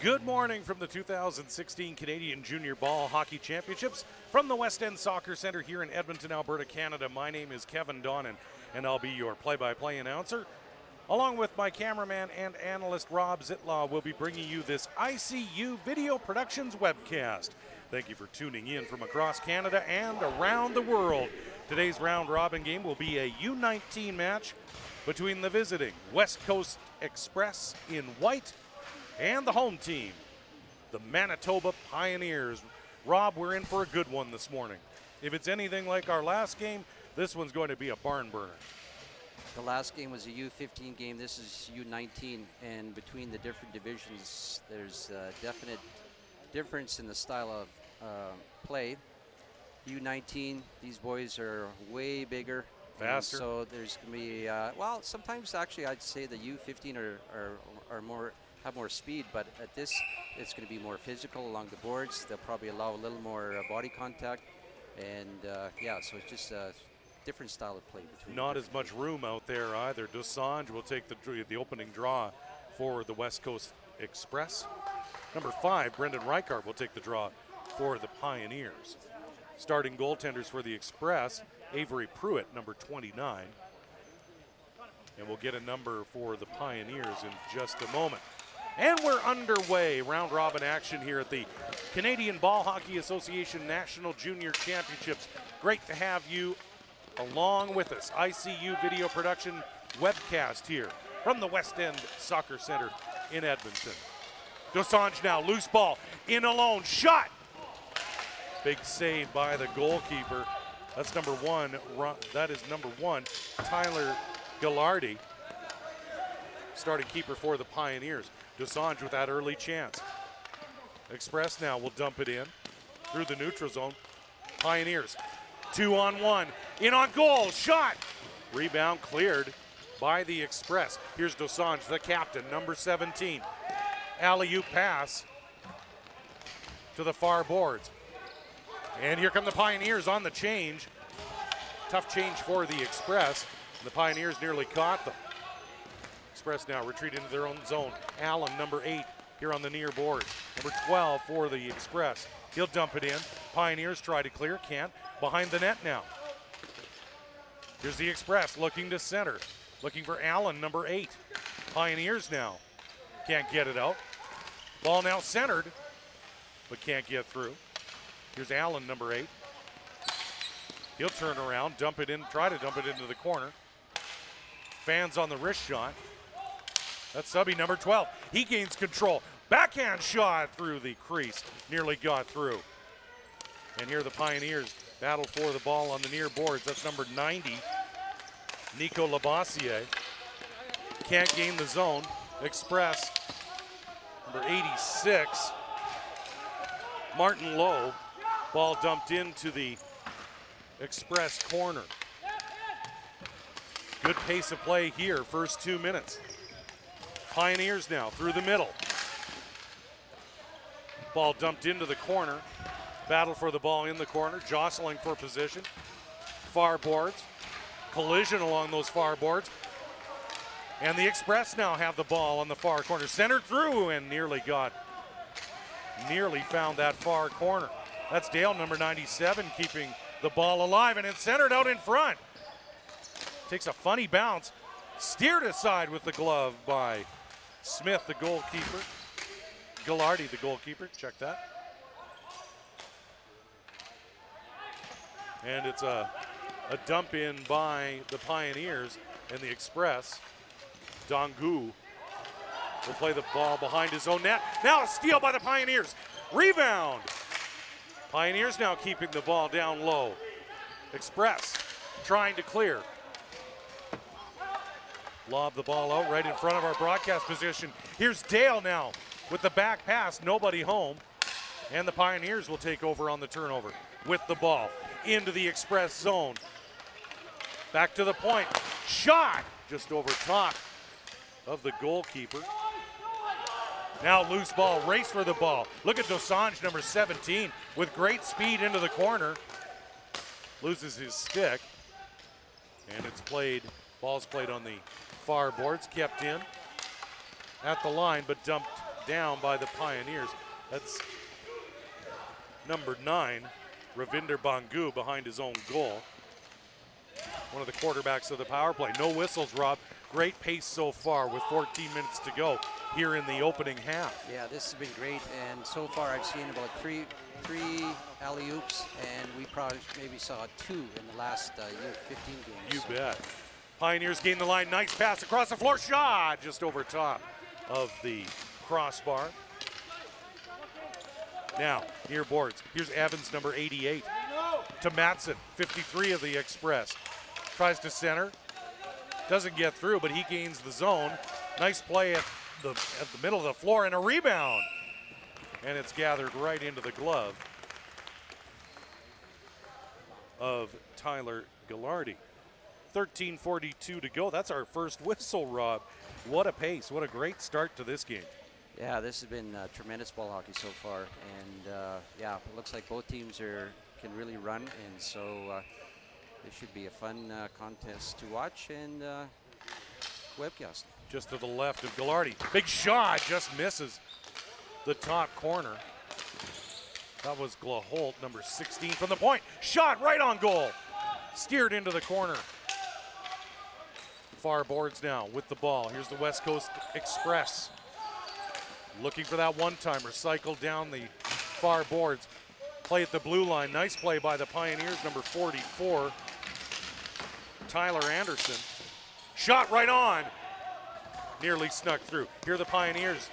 Good morning from the 2016 Canadian Junior Ball Hockey Championships from the West End Soccer Centre here in Edmonton, Alberta, Canada. My name is Kevin Donnan, and I'll be your play-by-play announcer. Along with my cameraman and analyst Rob Zitlaw, we'll be bringing you this ICU Video Productions webcast. Thank you for tuning in from across Canada and around the world. Today's round-robin game will be a U-19 match between the visiting West Coast Express in white and the home team, the Manitoba Pioneers. Rob, we're in for a good one this morning. If it's anything like our last game, this one's going to be a barn burner. The last game was a U-15 game. This is U-19, and between the different divisions, there's a definite difference in the style of play. U-19, these boys are way bigger. Faster. So there's going to be, well, sometimes actually I'd say the U-15 are more, have more speed, but at this, it's going to be more physical along the boards. They'll probably allow a little more body contact, and yeah, so it's just a different style of play between. Not as much room out there either. Dosanjh will take the opening draw for the West Coast Express. Number 5, Brendan Reichart will take the draw for the Pioneers. Starting goaltenders for the Express, Avery Pruitt, number 29. And we'll get a number for the Pioneers in just a moment. And we're underway. Round robin action here at the Canadian Ball Hockey Association National Junior Championships. Great to have you along with us. ICU Video Production webcast here from the West End Soccer Centre in Edmonton. Dosanjh now, loose ball, in alone, shot! Big save by the goalkeeper. That's number 1. That is number 1, Tyler Gillardi, starting keeper for the Pioneers. Dosanjh with that early chance. Express now will dump it in through the neutral zone. Pioneers, 2-on-1, in on goal, shot! Rebound cleared by the Express. Here's Dosanjh, the captain, number 17. Alley-oop pass to the far boards. And here come the Pioneers on the change. Tough change for the Express. The Pioneers nearly caught them. Express now retreat into their own zone. Allen, number 8, here on the near boards. Number 12 for the Express. He'll dump it in. Pioneers try to clear, can't. Behind the net now. Here's the Express looking to center. Looking for Allen, number 8. Pioneers now can't get it out. Ball now centered, but can't get through. Here's Allen, number 8. He'll turn around, dump it in, try to dump it into the corner. Fans on the wrist shot. That's subby number 12. He gains control. Backhand shot through the crease. Nearly got through. And here the Pioneers battle for the ball on the near boards. That's number 90, Nico Labossiere. Can't gain the zone. Express, number 86, Martin Lowe. Ball dumped into the Express corner. Good pace of play here, first 2 minutes. Pioneers now through the middle. Ball dumped into the corner. Battle for the ball in the corner, jostling for position. Far boards, collision along those far boards. And the Express now have the ball on the far corner. Centered through and nearly found that far corner. That's Dale, number 97, keeping the ball alive, and it's centered out in front. Takes a funny bounce, steered aside with the glove by Smith, the goalkeeper. Gillardi, the goalkeeper, check that. And it's a dump in by the Pioneers, and the Express, Dongu, will play the ball behind his own net. Now a steal by the Pioneers. Rebound. Pioneers now keeping the ball down low. Express trying to clear. Lob the ball out right in front of our broadcast position. Here's Dale now with the back pass, nobody home. And the Pioneers will take over on the turnover with the ball into the Express zone. Back to the point. Shot just over top of the goalkeeper. Now loose ball, race for the ball. Look at Dosanjh, number 17, with great speed into the corner. Loses his stick. And it's played, ball's played on the far boards, kept in at the line, but dumped brought down by the Pioneers. That's number 9, Ravinder Bangu, behind his own goal. One of the quarterbacks of the power play. No whistles, Rob. Great pace so far with 14 minutes to go here in the opening half. Yeah, this has been great, and so far I've seen about three alley-oops, and we probably maybe saw 2 in the last U15 games. You bet. Pioneers gain the line. Nice pass across the floor. Shot just over top of the crossbar. Now, near boards. Here's Evans, number 88. To Matson, 53 of the Express. Tries to center. Doesn't get through, but he gains the zone. Nice play at the middle of the floor and a rebound. And it's gathered right into the glove of Tyler Ghilardi. 13:42 to go. That's our first whistle, Rob. What a pace. What a great start to this game. Yeah, this has been tremendous ball hockey so far. And yeah, it looks like both teams can really run. And so it should be a fun contest to watch and webcast. Just to the left of Ghilardi. Big shot, just misses the top corner. That was Glaholt, number 16 from the point. Shot right on goal. Steered into the corner. Far boards now with the ball. Here's the West Coast Express. Looking for that one-timer. Cycle down the far boards. Play at the blue line. Nice play by the Pioneers, number 44. Tyler Anderson. Shot right on. Nearly snuck through. Here are the Pioneers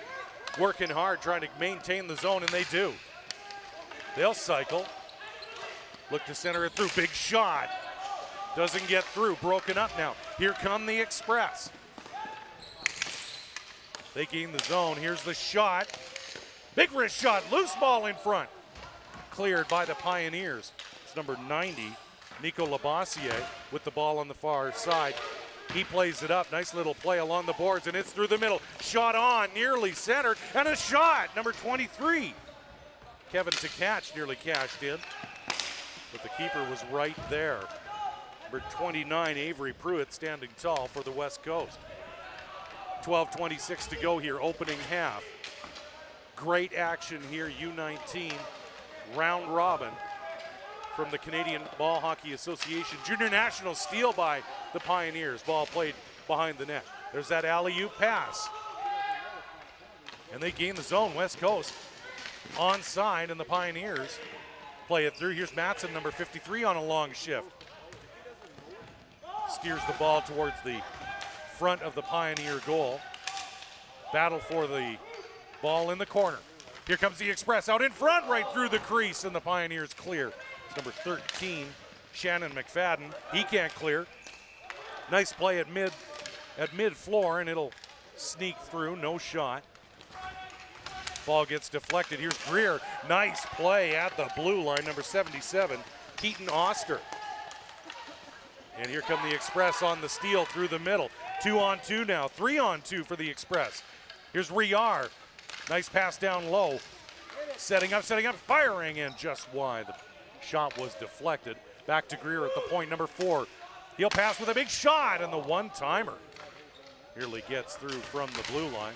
working hard, trying to maintain the zone, and they do. They'll cycle. Look to center it through. Big shot. Doesn't get through. Broken up now. Here come the Express. They gain the zone. Here's the shot. Big wrist shot. Loose ball in front. Cleared by the Pioneers. It's number 90, Nico Labossiere, with the ball on the far side. He plays it up. Nice little play along the boards, and it's through the middle. Shot on, nearly centered, and a shot. Number 23, Kevin Tkach, nearly cashed in, but the keeper was right there. Number 29, Avery Pruitt, standing tall for the West Coast. 12:26 to go here, opening half. Great action here, U-19 round robin from the Canadian Ball Hockey Association. Junior National steal by the Pioneers. Ball played behind the net. There's that alley-oop pass. And they gain the zone, West Coast. Onside, and the Pioneers play it through. Here's Matson, number 53, on a long shift. Steers the ball towards the front of the Pioneer goal. Battle for the ball in the corner. Here comes the Express out in front, right through the crease, and the Pioneers clear. It's number 13, Shannon McFadden. He can't clear. Nice play at mid-floor, and it'll sneak through. No shot. Ball gets deflected. Here's Greer. Nice play at the blue line, number 77, Keaton Oster. And here come the Express on the steal through the middle. 2-on-2 now, 3-on-2 for the Express. Here's Riar. Nice pass down low. Setting up, firing, and just wide. The shot was deflected. Back to Greer at the point, number 4. He'll pass with a big shot, and the one-timer nearly gets through from the blue line.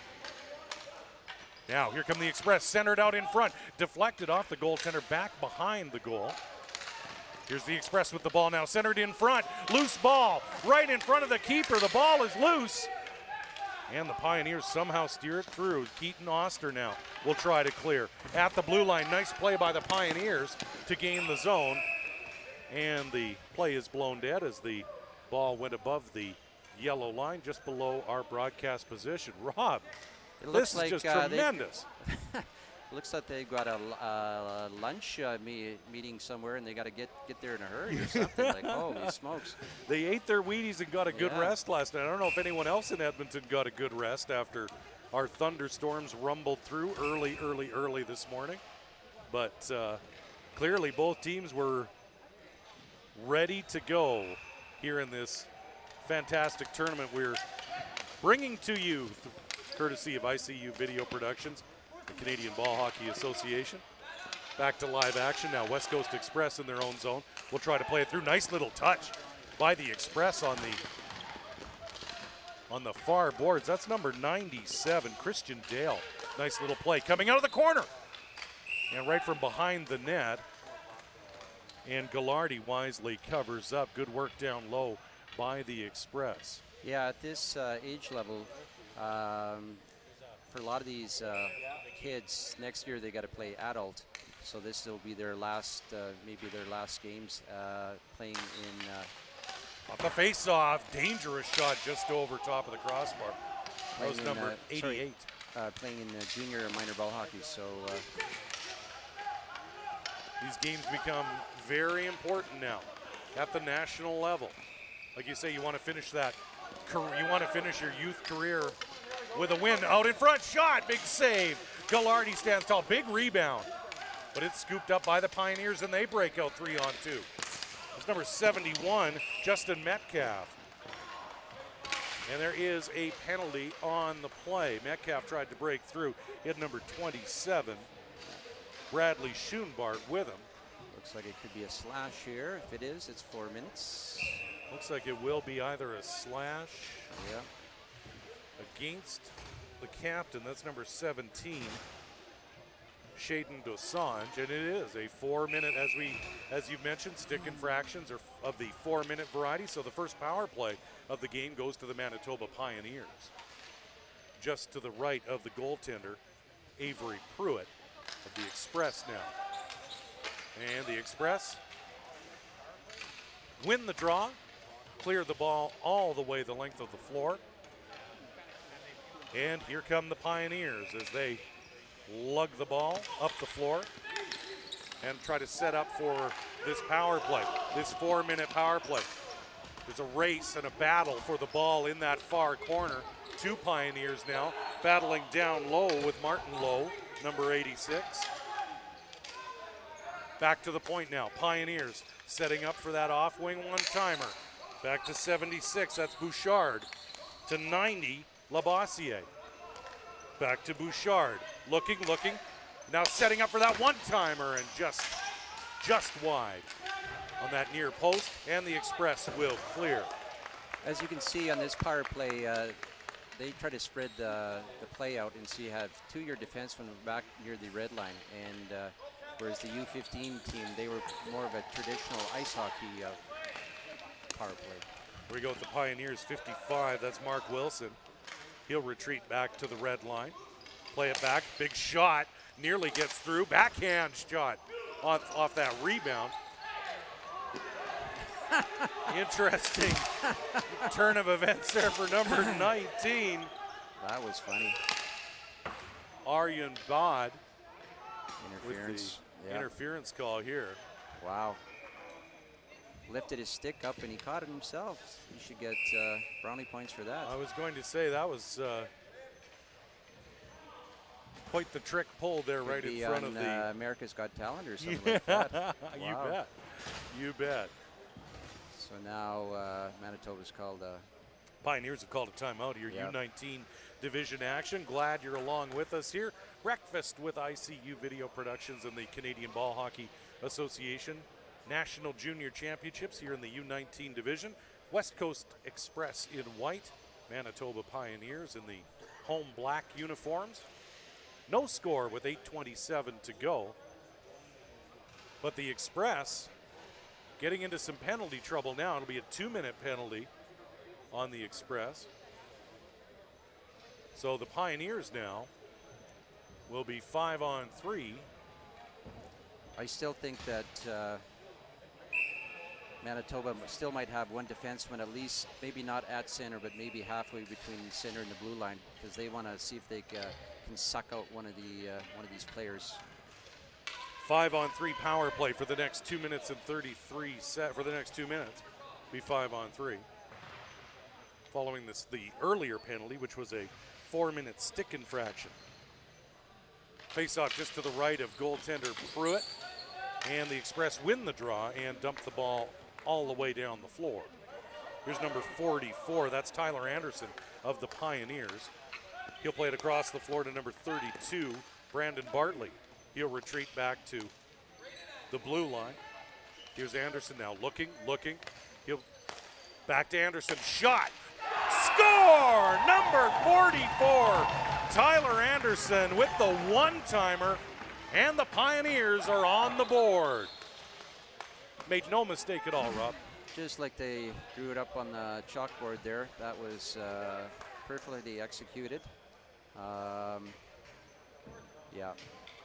Now, here come the Express, centered out in front. Deflected off the goaltender, back behind the goal. Here's the Express with the ball now, centered in front. Loose ball, right in front of the keeper. The ball is loose. And the Pioneers somehow steer it through. Keaton Oster now will try to clear. At the blue line, nice play by the Pioneers to gain the zone. And the play is blown dead as the ball went above the yellow line, just below our broadcast position. Rob, this is just tremendous. Looks like they've got a lunch meeting somewhere, and they got to get there in a hurry or something. Like, holy smokes. They ate their Wheaties and got a good rest last night. I don't know if anyone else in Edmonton got a good rest after our thunderstorms rumbled through early this morning. But clearly both teams were ready to go here in this fantastic tournament we're bringing to you, courtesy of ICU Video Productions, the Canadian Ball Hockey Association. Back to live action now. West Coast Express in their own zone. We'll try to play it through. Nice little touch by the Express on on the far boards. That's number 97, Christian Dale. Nice little play coming out of the corner. And right from behind the net. And Gallardi wisely covers up. Good work down low by the Express. Yeah, at this age level, for a lot of these kids, next year they got to play adult. So this will be their last, maybe their last games playing in. Off the face-off, dangerous shot just over top of the crossbar. That was number 88. Playing in junior and minor ball hockey. So these games become very important now at the national level. Like you say, you want to finish that. You want to finish your youth career with a win. Out in front, shot, big save. Gallardi stands tall, big rebound. But it's scooped up by the Pioneers, and they break out 3-on-2. It's number 71, Justin Metcalf. And there is a penalty on the play. Metcalf tried to break through. He had number 27, Bradley Schoenbart, with him. Looks like it could be a slash here. If it is, it's 4 minutes. Looks like it will be either a slash against the captain. That's number 17, Shaden Dosanjh, and it is a 4-minute, as you've mentioned, stick infractions are of the 4-minute variety. So the first power play of the game goes to the Manitoba Pioneers. Just to the right of the goaltender, Avery Pruitt of the Express now. And the Express win the draw, clear the ball all the way the length of the floor. And here come the Pioneers as they lug the ball up the floor and try to set up for this power play, this 4-minute power play. There's a race and a battle for the ball in that far corner. Two Pioneers now battling down low with Martin Lowe, number 86. Back to the point now. Pioneers setting up for that off-wing one-timer. Back to 76, that's Bouchard. To 90, Labossiere. Back to Bouchard. Looking. Now setting up for that one-timer and just wide on that near post, and the Express will clear. As you can see on this power play, they try to spread the play out, and so you have two-year defensemen back near the red line, and whereas the U-15 team, they were more of a traditional ice hockey power play. Here we go with the Pioneers, 55, that's Mark Wilson. He'll retreat back to the red line. Play it back, big shot, nearly gets through, backhand shot off that rebound. Interesting turn of events there for number 19. That was funny. Aryan Bod. Interference. With the interference call here. Wow. Lifted his stick up and he caught it himself. He should get brownie points for that. I was going to say that was quite the trick pulled there. Could right in front of the America's Got Talent or something like that. Wow. You bet. So now Manitoba's called Pioneers have called a timeout here. Yep. U-19 division action. Glad you're along with us here. Breakfast with ICU Video Productions and the Canadian Ball Hockey Association. National Junior Championships here in the U-19 division. West Coast Express in white. Manitoba Pioneers in the home black uniforms. No score with 8:27 to go. But the Express getting into some penalty trouble now. It'll be a 2-minute penalty on the Express. So the Pioneers now will be 5-on-3. I still think that Manitoba still might have one defenseman at least, maybe not at center, but maybe halfway between center and the blue line, because they want to see if they can suck out one of these players. 5-on-3 power play for the next 2 minutes and 33 for the next 2 minutes. Be 5-on-3. Following the earlier penalty, which was a 4-minute stick infraction. Face-off just to the right of goaltender Pruitt, and the Express win the draw and dump the ball all the way down the floor. Here's number 44. That's Tyler Anderson of the Pioneers. He'll play it across the floor to number 32, Brandon Bartley. He'll retreat back to the blue line. Here's Anderson now looking. He'll back to Anderson. Shot! score! Number 44, Tyler Anderson with the one-timer, and the Pioneers are on the board. Made no mistake at all, Rob. Just like they drew it up on the chalkboard there. That was perfectly executed. Yeah,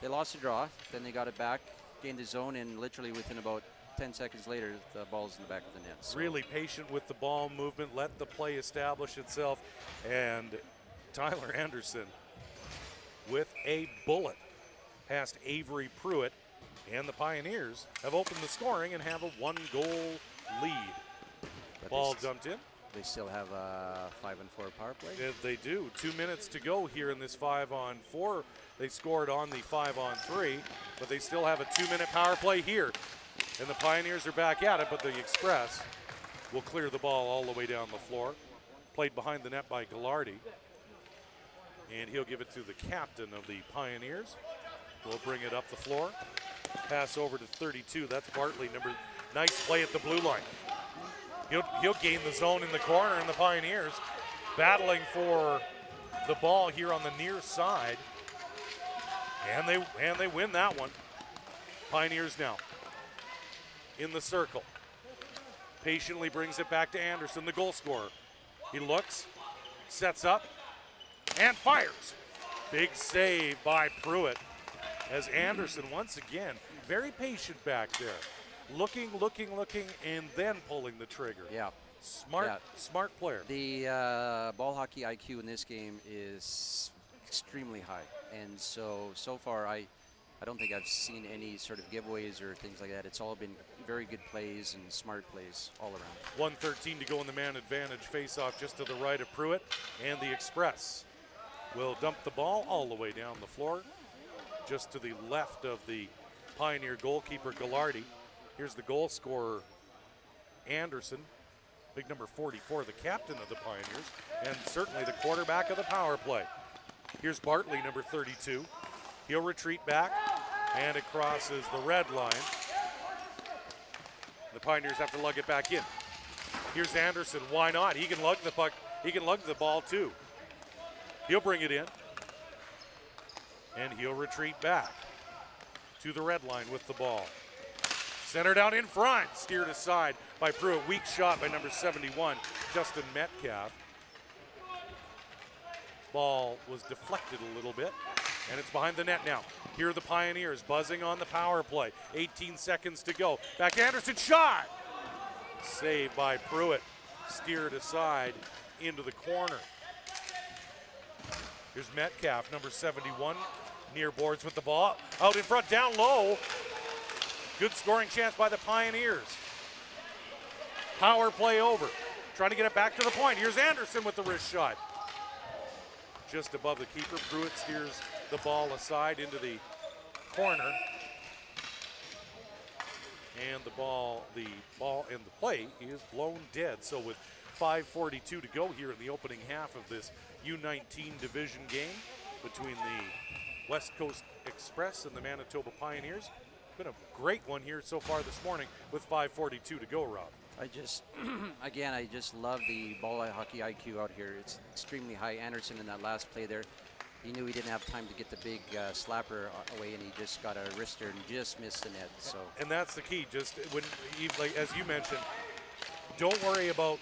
they lost the draw, then they got it back, gained the zone, and literally within about 10 seconds later, the ball's in the back of the net. So. Really patient with the ball movement, let the play establish itself, and Tyler Anderson with a bullet past Avery Pruitt, and the Pioneers have opened the scoring and have a one-goal lead. But Ball dumped in. They still have a 5-4 power play. Yeah, they do. 2 minutes to go here in this 5-on-4. They scored on the 5-on-3, but they still have a 2-minute power play here. And the Pioneers are back at it, but the Express will clear the ball all the way down the floor. Played behind the net by Gallardi. And he'll give it to the captain of the Pioneers. We'll bring it up the floor. Pass over to 32. That's Bartley. Nice play at the blue line. He'll gain the zone in the corner, and the Pioneers battling for the ball here on the near side. And they win that one. Pioneers now in the circle. Patiently brings it back to Anderson, the goal scorer. He looks, sets up, and fires. Big save by Pruitt as Anderson once again very patient back there. Looking, and then pulling the trigger. Yeah. Smart player. The ball hockey IQ in this game is extremely high. And so far, I don't think I've seen any sort of giveaways or things like that. It's all been very good plays and smart plays all around. 1:13 to go in the man advantage face-off just to the right of Pruitt, and the Express will dump the ball all the way down the floor, just to the left of the Pioneer goalkeeper, Gallardi. Here's the goal scorer, Anderson, big number 44, the captain of the Pioneers, and certainly the quarterback of the power play. Here's Bartley, number 32. He'll retreat back, and it crosses the red line. The Pioneers have to lug it back in. Here's Anderson. Why not? He can lug the puck. He can lug the ball too. He'll bring it in, and he'll retreat back to the red line with the ball. Centered out in front, steered aside by Pruitt. Weak shot by number 71, Justin Metcalf. Ball was deflected a little bit, and it's behind the net now. Here are the Pioneers buzzing on the power play. 18 seconds to go. Back Anderson, shot! Saved by Pruitt. Steered aside into the corner. Here's Metcalf, number 71, near boards with the ball. Out in front, down low. Good scoring chance by the Pioneers. Power play over. Trying to get it back to the point. Here's Anderson with the wrist shot. Just above the keeper, Pruitt steers the ball aside into the corner. And the ball and the play is blown dead. So with 5:42 to go here in the opening half of this U-19 division game between the West Coast Express and the Manitoba Pioneers. Been a great one here so far this morning with 5:42 to go, Rob. I just love the ball hockey IQ out here. It's extremely high. Anderson in that last play there, he knew he didn't have time to get the big slapper away, and he just got a wrister and just missed the net. So. And that's the key. Just when, like as you mentioned, don't worry about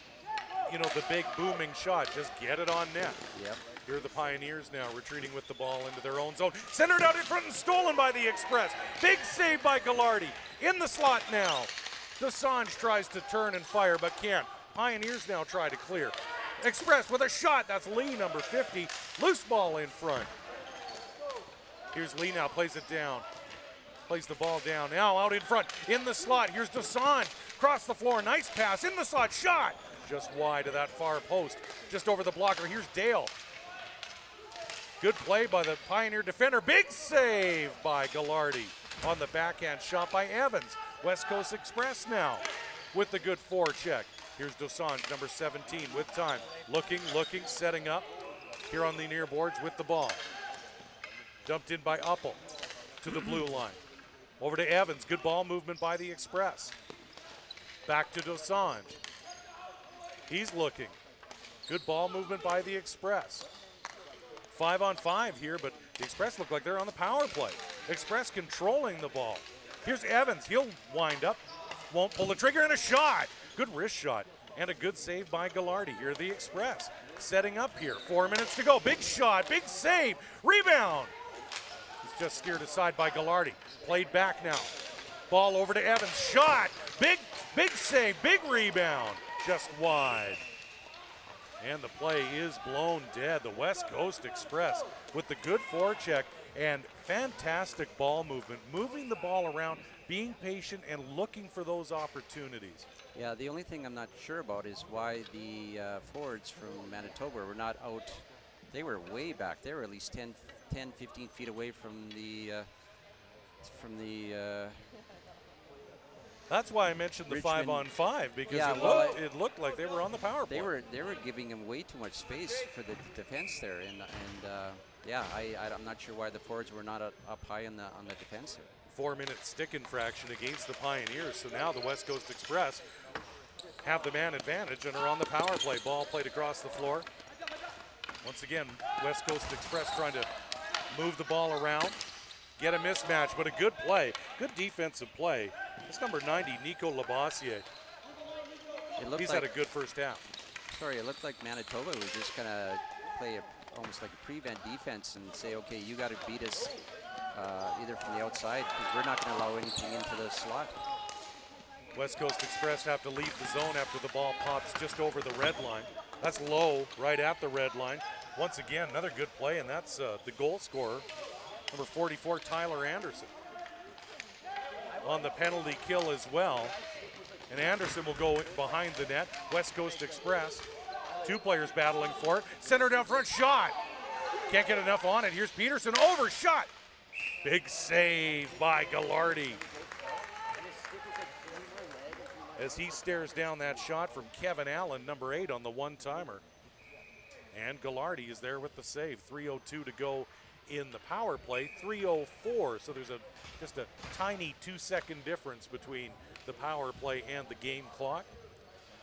the big booming shot. Just get it on net. Yep. Here are the Pioneers now retreating with the ball into their own zone. Centered out in front and stolen by the Express. Big save by Gallardi. In the slot now. Desange tries to turn and fire but can't. Pioneers now try to clear. Express with a shot. That's Lee, number 50. Loose ball in front. Here's Lee now, plays it down. Plays the ball down. Now out in front. In the slot. Here's Desange. Cross the floor. Nice pass. In the slot. Shot. Just wide of that far post. Just over the blocker. Here's Dale. Good play by the Pioneer defender. Big save by Gallardi on the backhand shot by Evans. West Coast Express now with the good forecheck. Here's Desange, number 17, with time. Looking, setting up here on the near boards with the ball. Dumped in by Uppel to the blue line. Over to Evans. Good ball movement by the Express. Back to Desange. He's looking. Good ball movement by the Express. 5-on-5 here, but the Express look like they're on the power play. Express controlling the ball. Here's Evans. He'll wind up. Won't pull the trigger, and a shot. Good wrist shot. And a good save by Gallardi. Here the Express setting up here. 4 minutes to go. Big shot. Big save. Rebound. It's just steered aside by Gallardi. Played back now. Ball over to Evans. Shot. Big save. Big rebound. Just wide. And the play is blown dead. The West Coast Express with the good forecheck and fantastic ball movement, moving the ball around, being patient and looking for those opportunities. Yeah, the only thing I'm not sure about is why the forwards from Manitoba were not out. They were way back. They were at least 10, 15 feet away from the That's why I mentioned the Richmond. 5-on-5, because Yeah, it looked like they were on the power play. They were giving him way too much space for the defense there, and yeah, I'm not sure why the forwards were not up high on the defense there. 4-minute stick infraction against the Pioneers. So now the West Coast Express have the man advantage and are on the power play. Ball played across the floor. Once again, West Coast Express trying to move the ball around, get a mismatch, but a good play, good defensive play. It's number 90, Nico Labossiere. He's had a good first half. Sorry, it looked like Manitoba was just going to play almost like a prevent defense and say, okay, you got to beat us either from the outside, because we're not going to allow anything into the slot. West Coast Express have to leave the zone after the ball pops just over the red line. That's low, right at the red line. Once again, another good play, and that's the goal scorer, number 44, Tyler Anderson, on the penalty kill as well. And Anderson will go behind the net. West Coast Express, two players battling for it. Center down front, shot. Can't get enough on it. Here's Peterson, over, shot. Big save by Gallardi as he stares down that shot from Kevin Allen, number 8, on the one-timer. And Gallardi is there with the save. 3:02 to go in the power play, 3:04. So there's just a tiny 2-second difference between the power play and the game clock.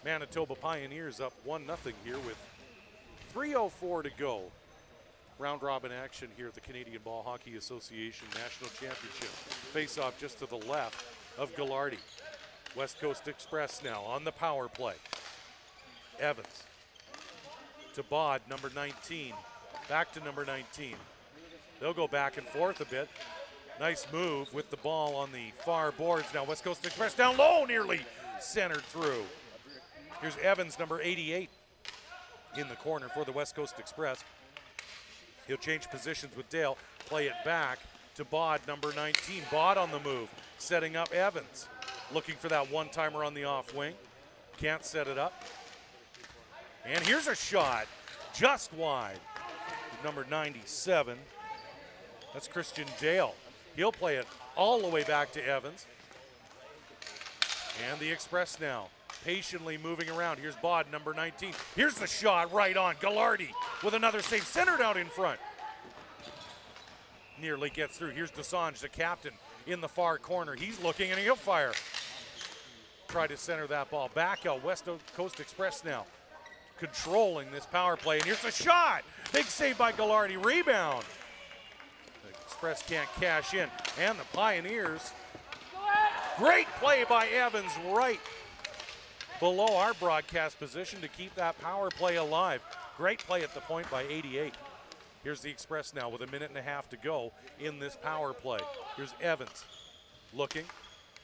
Manitoba Pioneers up 1-0 here with 3:04 to go. Round robin action here at the Canadian Ball Hockey Association National Championship. Face off just to the left of Gallardi. West Coast Express now on the power play. Evans to Bod, number 19. Back to number 19. They'll go back and forth a bit. Nice move with the ball on the far boards. Now West Coast Express down low, nearly centered through. Here's Evans, number 88, in the corner for the West Coast Express. He'll change positions with Dale, play it back to Bod, number 19. Bod on the move, setting up Evans. Looking for that one-timer on the off wing. Can't set it up. And here's a shot, just wide. Number 97, that's Christian Dale. He'll play it all the way back to Evans. And the Express now patiently moving around. Here's Bod, number 19. Here's the shot right on. Gallardi with another save, centered out in front. Nearly gets through. Here's Desange, the captain, in the far corner. He's looking and he'll fire. Try to center that ball back out. West Coast Express now controlling this power play. And here's a shot. Big save by Gallardi. Rebound. The Express can't cash in. And the Pioneers. Great play by Evans right below our broadcast position to keep that power play alive. Great play at the point by 88. Here's the Express now with 1.5 minutes to go in this power play. Here's Evans looking,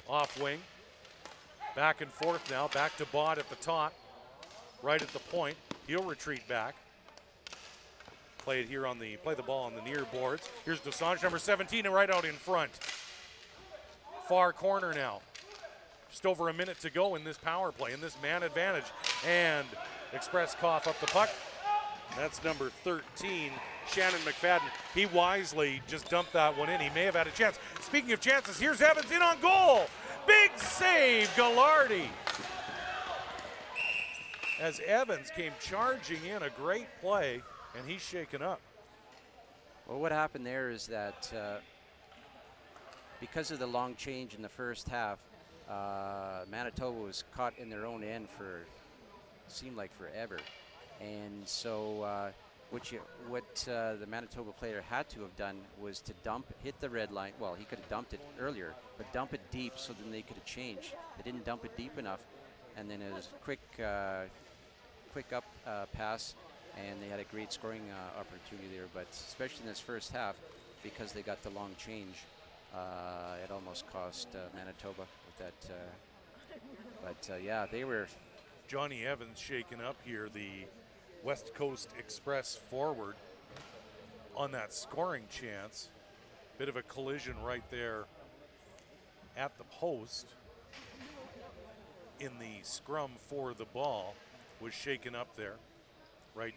off wing, back and forth now, back to Bod at the top, right at the point. He'll retreat back. Play the ball on the near boards. Here's Desange, number 17, and right out in front. Far corner now. Just over 1 minute to go in this power play, in this man advantage. And Express cough up the puck. That's number 13, Shannon McFadden. He wisely just dumped that one in. He may have had a chance. Speaking of chances, here's Evans in on goal. Big save, Gallardi. As Evans came charging in, a great play, and he's shaken up. Well, what happened there is that because of the long change in the first half, Manitoba was caught in their own end seemed like forever. And so what the Manitoba player had to have done was to hit the red line. Well, he could have dumped it earlier, but dump it deep so then they could have changed. They didn't dump it deep enough, and then it was quick up pass, and they had a great scoring opportunity there. But especially in this first half, because they got the long change, it almost cost Manitoba with that. But yeah, they were. Johnny Evans shaken up here, the West Coast Express forward, on that scoring chance. Bit of a collision right there at the post in the scrum for the ball. Was shaken up there, right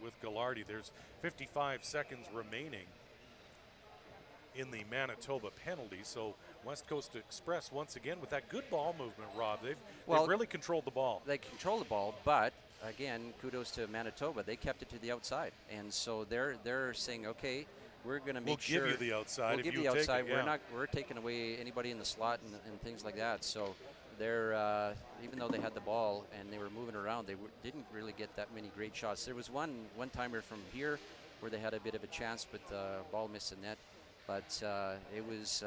with Ghilardi. There's 55 seconds remaining in the Manitoba penalty. So West Coast Express once again with that good ball movement, Rob. They've really controlled the ball. They control the ball, but again, kudos to Manitoba. They kept it to the outside, and so they're saying, okay, we're going to make sure we'll give you the outside. We'll give you the outside. It, yeah. We're taking away anybody in the slot and things like that. So they're even though they had the ball and they were moving around, they didn't really get that many great shots. There was one timer from here where they had a bit of a chance, but the ball missed the net. But it was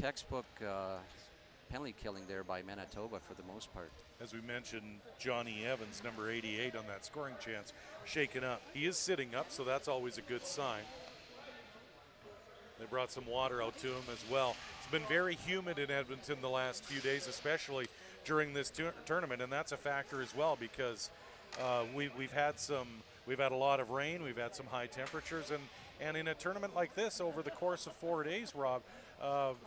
textbook penalty killing there by Manitoba for the most part. As we mentioned, Johnny Evans, number 88 on that scoring chance, shaken up. He is sitting up, so that's always a good sign. They brought some water out to him as well. It's been very humid in Edmonton the last few days, especially during this tournament, and that's a factor as well because we've had a lot of rain, we've had some high temperatures, and in a tournament like this over the course of 4 days, Rob,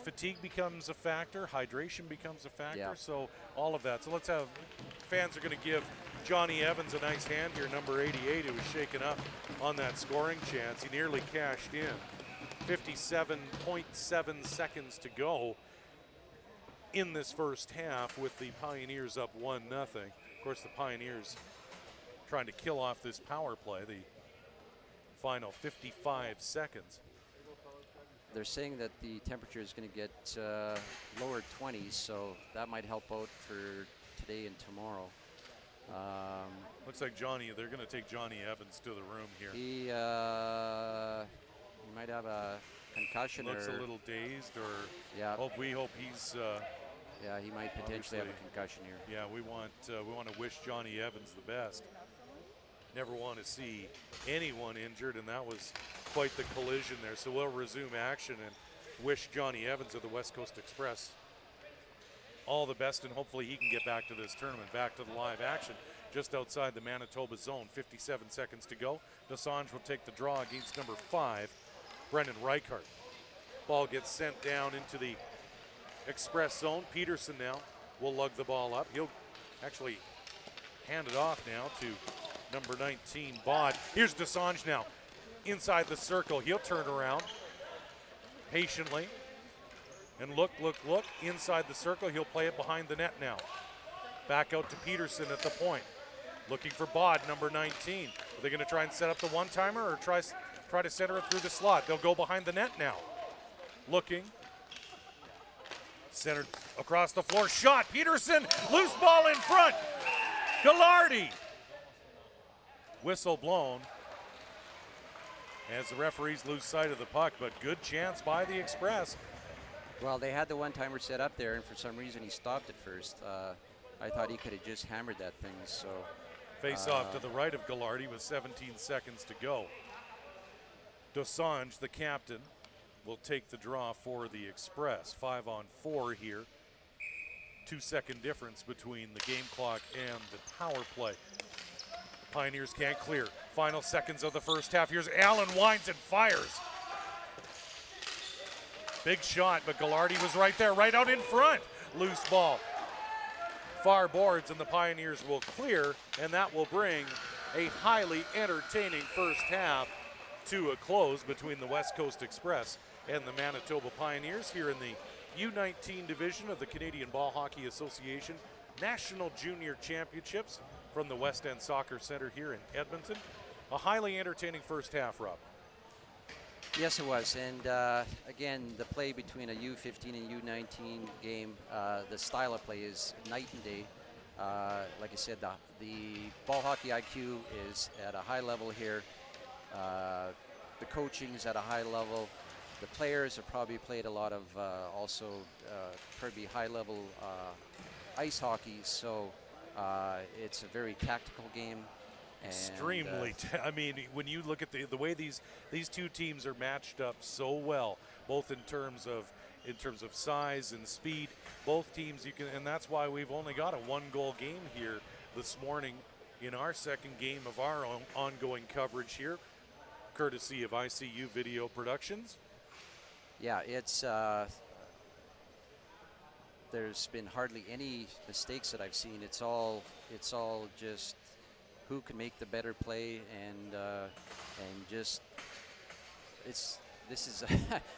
fatigue becomes a factor, hydration becomes a factor, yeah. So all of that. So let's have, fans are going to give Johnny Evans a nice hand here, number 88, who was shaken up on that scoring chance. He nearly cashed in. 57.7 seconds to go in this first half with the Pioneers up 1-0. Of course, the Pioneers trying to kill off this power play, the final 55 seconds. They're saying that the temperature is going to get lower 20s, so that might help out for today and tomorrow. Looks like they're going to take Johnny Evans to the room here. He might have a concussion. Looks a little dazed, or yeah. We hope he's. Yeah, he might potentially have a concussion here. Yeah, we want to wish Johnny Evans the best. Never want to see anyone injured, and that was quite the collision there. So we'll resume action and wish Johnny Evans of the West Coast Express all the best, and hopefully he can get back to this tournament, back to the live action just outside the Manitoba zone. 57 seconds to go. Desange will take the draw against number 5, Brendan Reichart. Ball gets sent down into the Express zone. Peterson now will lug the ball up. He'll actually hand it off now to number 19, Bod. Here's Desange now inside the circle. He'll turn around patiently and look inside the circle. He'll play it behind the net now. Back out to Peterson at the point. Looking for Bod, number 19. Are they going to try and set up the one-timer or try to center it through the slot? They'll go behind the net now. Looking. Centered across the floor. Shot. Peterson. Loose ball in front. Ghilardi. Whistle blown as the referees lose sight of the puck, but good chance by the Express. Well, they had the one-timer set up there, and for some reason he stopped it first. I thought he could have just hammered that thing. So face off to the right of Ghilardi with 17 seconds to go. Desange, the captain, will take the draw for the Express. 5-on-4 here. 2-second difference between the game clock and the power play. The Pioneers can't clear. Final seconds of the first half. Here's Allen, winds and fires. Big shot, but Ghilardi was right there, right out in front. Loose ball. Far boards, and the Pioneers will clear, and that will bring a highly entertaining first half to a close between the West Coast Express and the Manitoba Pioneers here in the U-19 division of the Canadian Ball Hockey Association National Junior Championships from the West End Soccer Center here in Edmonton. A highly entertaining first half, Rob. Yes, it was. And again, the play between a U15 and U19 game, the style of play is night and day. Like I said, the ball hockey IQ is at a high level here. The coaching is at a high level. The players have probably played a lot of also probably high level ice hockey, so it's a very tactical game. Extremely. I mean, when you look at the way these two teams are matched up so well, both in terms of size and speed, both teams and that's why we've only got a 1-goal game here this morning in our second game of our own ongoing coverage here, courtesy of ICU Video Productions. Yeah, it's there's been hardly any mistakes that I've seen. It's all just who can make the better play, and just this is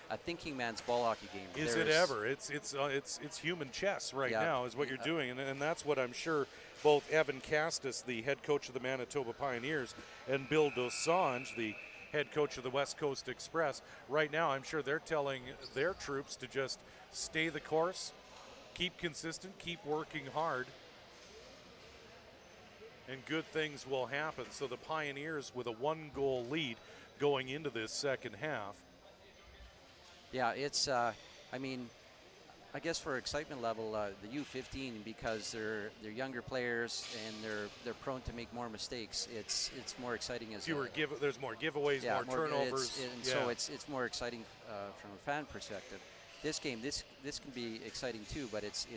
a thinking man's ball hockey game. Is it ever? It's human chess right now is what you're doing, and that's what I'm sure both Evan Castus, the head coach of the Manitoba Pioneers, and Bill Dosange, the head coach of the West Coast Express, right now I'm sure they're telling their troops to just stay the course, keep consistent, keep working hard, and good things will happen. So the Pioneers with a 1-goal lead going into this second half. Yeah, it's I mean, I guess for excitement level, the U-15, because they're younger players and they're prone to make more mistakes. It's more exciting as there's more giveaways, more turnovers, so it's more exciting from a fan perspective. This game, this can be exciting too, but it's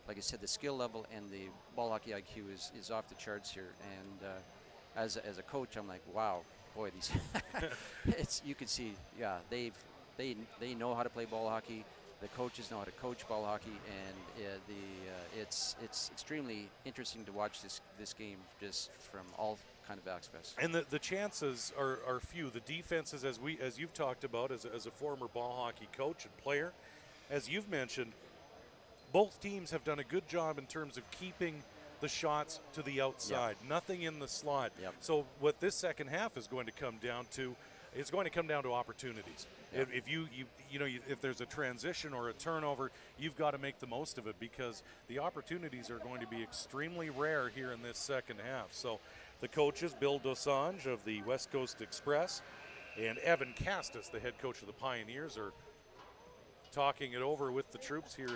like I said, the skill level and the ball hockey IQ is off the charts here. And as a coach, I'm like, wow, boy, these you can see, they know how to play ball hockey. The coaches know how to coach ball hockey, and it's extremely interesting to watch this game just from all kind of aspects. And the chances are few. The defenses, as you've talked about as a former ball hockey coach and player, as you've mentioned, both teams have done a good job in terms of keeping the shots to the outside, nothing in the slot. So what this second half is going to come down to, it's going to come down to opportunities. If if there's a transition or a turnover, you've got to make the most of it, because the opportunities are going to be extremely rare here in this second half. So the coaches, Bill Dosange of the West Coast Express and Evan Castus, the head coach of the Pioneers, are talking it over with the troops here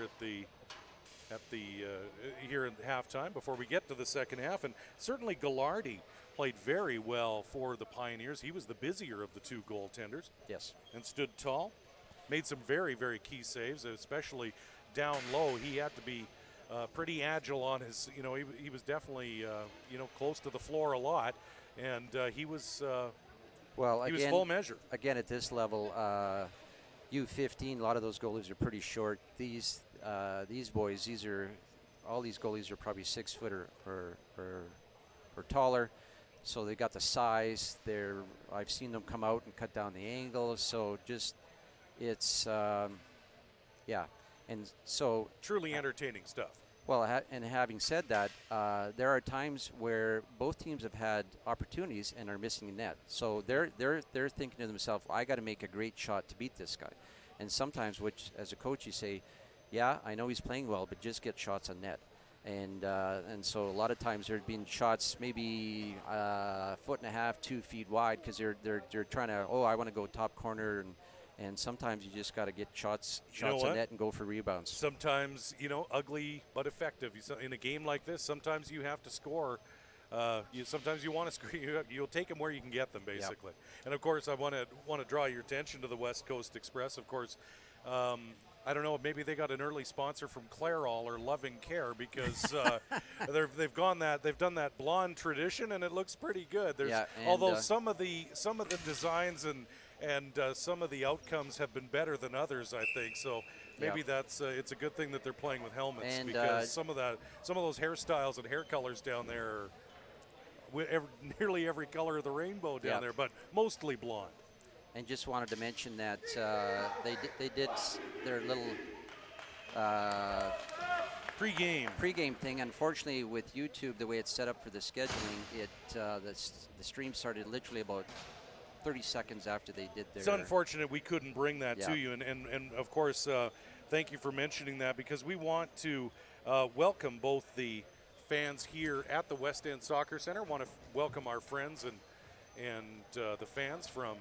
here at halftime before we get to the second half. And certainly Gallardi played very well for the Pioneers. He was the busier of the two goaltenders. Yes. And stood tall. Made some very, very key saves, especially down low. He had to be pretty agile on his, he was definitely, close to the floor a lot. And he was full measure. Again, at this level, U-15, a lot of those goalies are pretty short. These boys, all these goalies are probably 6 foot or taller, so they got the size. I've seen them come out and cut down the angle. So just it's and so truly entertaining stuff. Well, and having said that, there are times where both teams have had opportunities and are missing a net. So they're thinking to themselves, I got to make a great shot to beat this guy. And sometimes, which as a coach, you say, yeah, I know he's playing well, but just get shots on net. And so a lot of times there've been shots maybe 1.5 foot, 2 feet wide, because they're trying to, I want to go top corner, and sometimes you just got to get shots on net and go for rebounds. Sometimes, ugly but effective. In a game like this, sometimes you have to score. Sometimes you want to score. You'll take them where you can get them, basically. Yep. And of course, I want to draw your attention to the West Coast Express. Of course, I don't know. Maybe they got an early sponsor from Clairol or Loving Care, because they've done that blonde tradition, and it looks pretty good. Although some of the designs and some of the outcomes have been better than others, I think. So maybe it's a good thing that they're playing with helmets, because some of those hairstyles and hair colors down there are nearly every color of the rainbow down there, but mostly blonde. And just wanted to mention that they did their little pre-game thing. Unfortunately, with YouTube, the way it's set up for the scheduling, the stream started literally about 30 seconds after they did their. It's unfortunate we couldn't bring that to you, and of course, thank you for mentioning that, because we want to welcome both the fans here at the West End Soccer Center. Want to welcome our friends and the fans from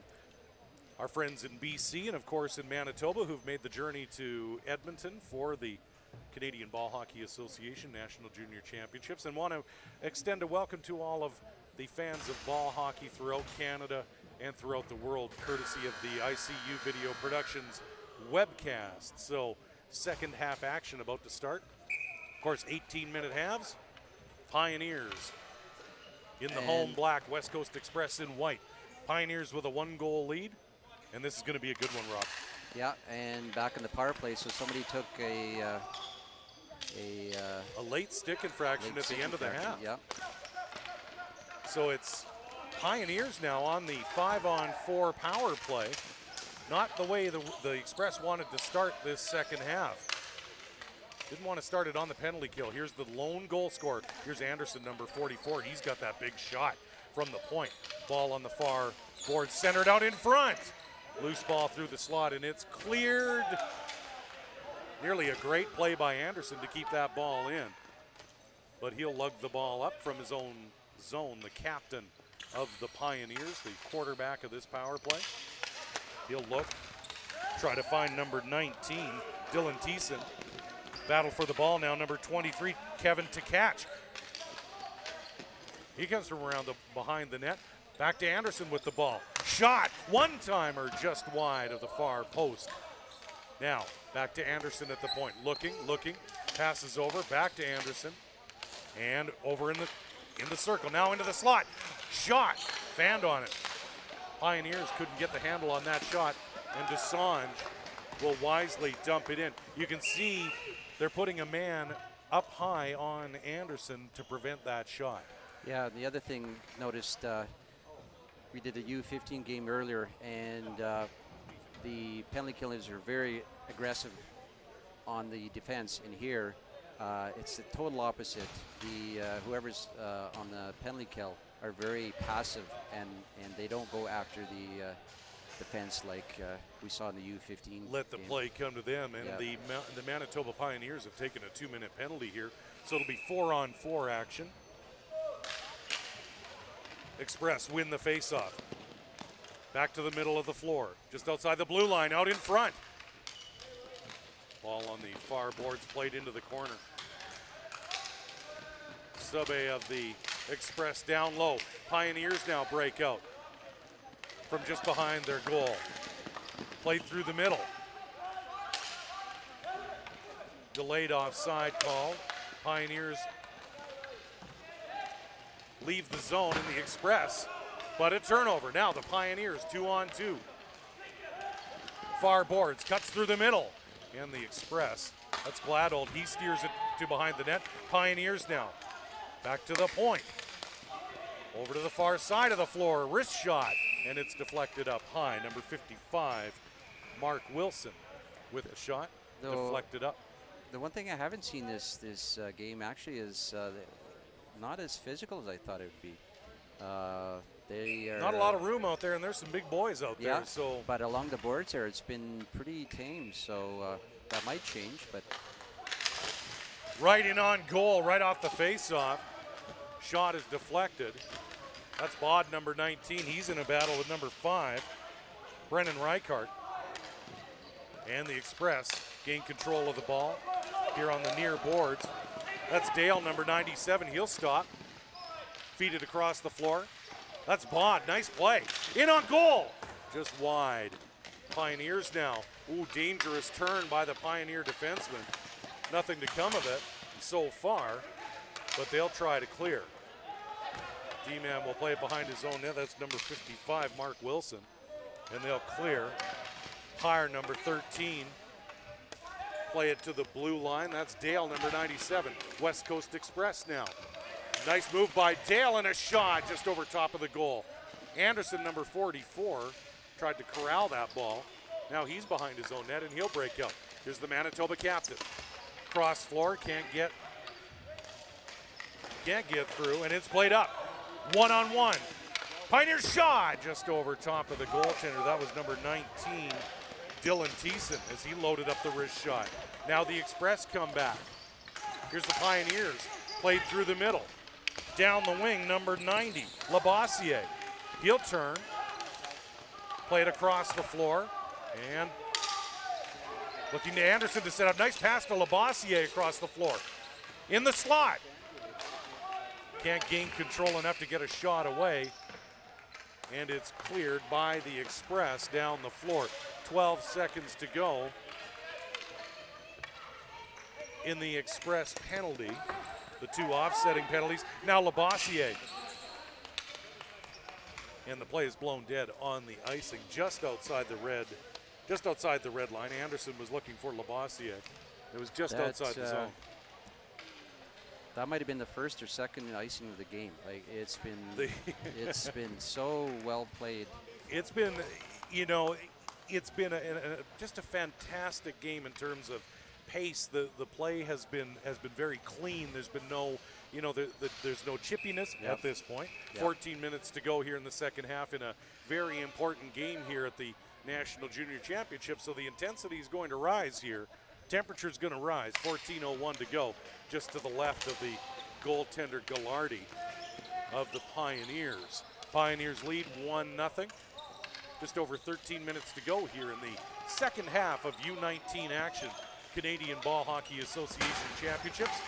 our friends in BC and, of course, in Manitoba who've made the journey to Edmonton for the Canadian Ball Hockey Association National Junior Championships, and want to extend a welcome to all of the fans of ball hockey throughout Canada and throughout the world, courtesy of the ICU Video Productions webcast. So, second half action about to start. Of course, 18-minute halves. Pioneers in the home black, West Coast Express in white. Pioneers with a 1-goal lead, and this is going to be a good one, Rob. Yeah, and back in the power play, so somebody took a late stick infraction at the end of the half. Yeah. So it's Pioneers now on the 5-on-4 power play. Not the way the Express wanted to start this second half. Didn't want to start it on the penalty kill. Here's the lone goal scorer. Here's Anderson, number 44. He's got that big shot from the point. Ball on the far board, centered out in front. Loose ball through the slot, and it's cleared. Nearly a great play by Anderson to keep that ball in. But he'll lug the ball up from his own zone, the captain of the Pioneers, the quarterback of this power play. He'll look, try to find number 19, Dylan Thiessen. Battle for the ball now, number 23, Kevin Tkach. He comes from around behind the net. Back to Anderson with the ball. Shot, one-timer just wide of the far post. Now, back to Anderson at the point. Looking, passes over, back to Anderson. And over in the circle, now into the slot. Shot, fanned on it. Pioneers couldn't get the handle on that shot, and Desange will wisely dump it in. You can see they're putting a man up high on Anderson to prevent that shot. Yeah, the other thing, noticed we did a U15 game earlier, and the penalty killers are very aggressive on the defense. In here, it's the total opposite. The whoever's on the penalty kill are very passive, and they don't go after the defense like we saw in the U15. Let the game. play come to them, and the Manitoba Pioneers have taken a 2-minute penalty here, so it'll be 4-on-4 action. Express win the faceoff. Back to the middle of the floor, just outside the blue line, out in front. Ball on the far boards, played into the corner. Sube of the Express down low. Pioneers now break out from just behind their goal. Played through the middle. Delayed offside call. Pioneers leave the zone in the Express, but a turnover. Now the Pioneers 2-on-2. Far boards, cuts through the middle. And the Express, that's Gladold. He steers it to behind the net. Pioneers now back to the point. Over to the far side of the floor, wrist shot, and it's deflected up high. Number 55, Mark Wilson with a shot, deflected up. The one thing I haven't seen this game actually is not as physical as I thought it would be. They are not a lot of room out there, and there's some big boys out there. So, but along the boards there, it's been pretty tame. So that might change. But right in on goal, right off the face-off. Shot is deflected. That's Bod, number 19. He's in a battle with number 5, Brendan Reichart. And the Express gain control of the ball here on the near boards. That's Dale, number 97. He'll stop. Feed it across the floor. That's Bod. Nice play. In on goal. Just wide. Pioneers now. Ooh, dangerous turn by the Pioneer defenseman. Nothing to come of it so far, but they'll try to clear. D-man will play it behind his own net. That's number 55, Mark Wilson. And they'll clear. Hire, number 13. Play it to the blue line. That's Dale, number 97. West Coast Express now. Nice move by Dale, and a shot just over top of the goal. Anderson, number 44, tried to corral that ball. Now he's behind his own net, and he'll break out. Here's the Manitoba captain. Cross floor, can't get through, and it's played up. 1-on-1. Pioneer shot just over top of the goaltender. That was number 19, Dylan Thiessen, as he loaded up the wrist shot. Now the Express come back. Here's the Pioneers, played through the middle. Down the wing, number 90, Labossiere. He'll turn, play it across the floor, and looking to Anderson to set up. Nice pass to Labossiere across the floor. In the slot. Can't gain control enough to get a shot away. And it's cleared by the Express down the floor. 12 seconds to go in the Express penalty. The two offsetting penalties. Now Labossiere. And the play is blown dead on the icing just outside the red line. Anderson was looking for Labossiere. It was just outside the zone. That might have been the first or second icing of the game. Like it's been so well played. It's been, it's been just a fantastic game in terms of pace. The play has been very clean. There's been no, there's no chippiness at this point. 14 minutes to go here in the second half in a very important game here at the National Junior Championship. So the intensity is going to rise here. Temperature's going to rise. 14:01 to go, just to the left of the goaltender Gallardi of the Pioneers. Pioneers lead 1-0. Just over 13 minutes to go here in the second half of U-19 action. Canadian Ball Hockey Association Championships.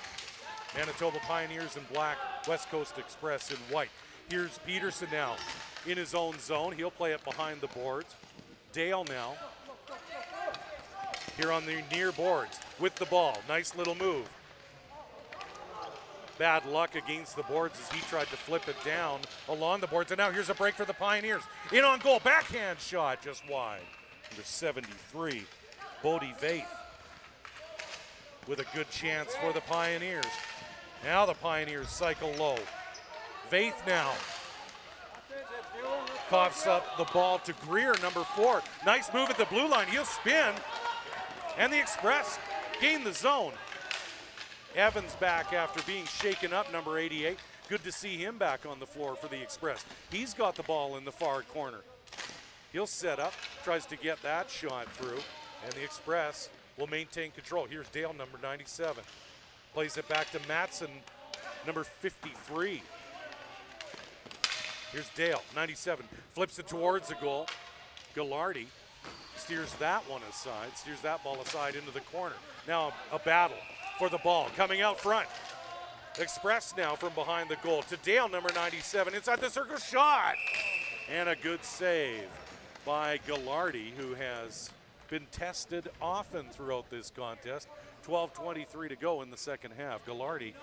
Manitoba Pioneers in black, West Coast Express in white. Here's Peterson now in his own zone. He'll play it behind the boards. Dale now here on the near boards with the ball. Nice little move. Bad luck against the boards as he tried to flip it down along the boards. And now here's a break for the Pioneers. In on goal, backhand shot just wide. Number 73, Bodie Vaith with a good chance for the Pioneers. Now the Pioneers cycle low. Vaith now coughs up the ball to Greer, number 4. Nice move at the blue line. He'll spin. And the Express gain the zone. Evans back after being shaken up, number 88. Good to see him back on the floor for the Express. He's got the ball in the far corner. He'll set up, tries to get that shot through, and the Express will maintain control. Here's Dale, number 97. Plays it back to Matson, number 53. Here's Dale, 97. Flips it towards the goal. Gallardi steers that one aside, steers that ball aside into the corner. Now a battle for the ball coming out front. Express now from behind the goal to Dale, number 97, inside the circle, shot! And a good save by Gallardi, who has been tested often throughout this contest. 12:23 to go in the second half. Gallardi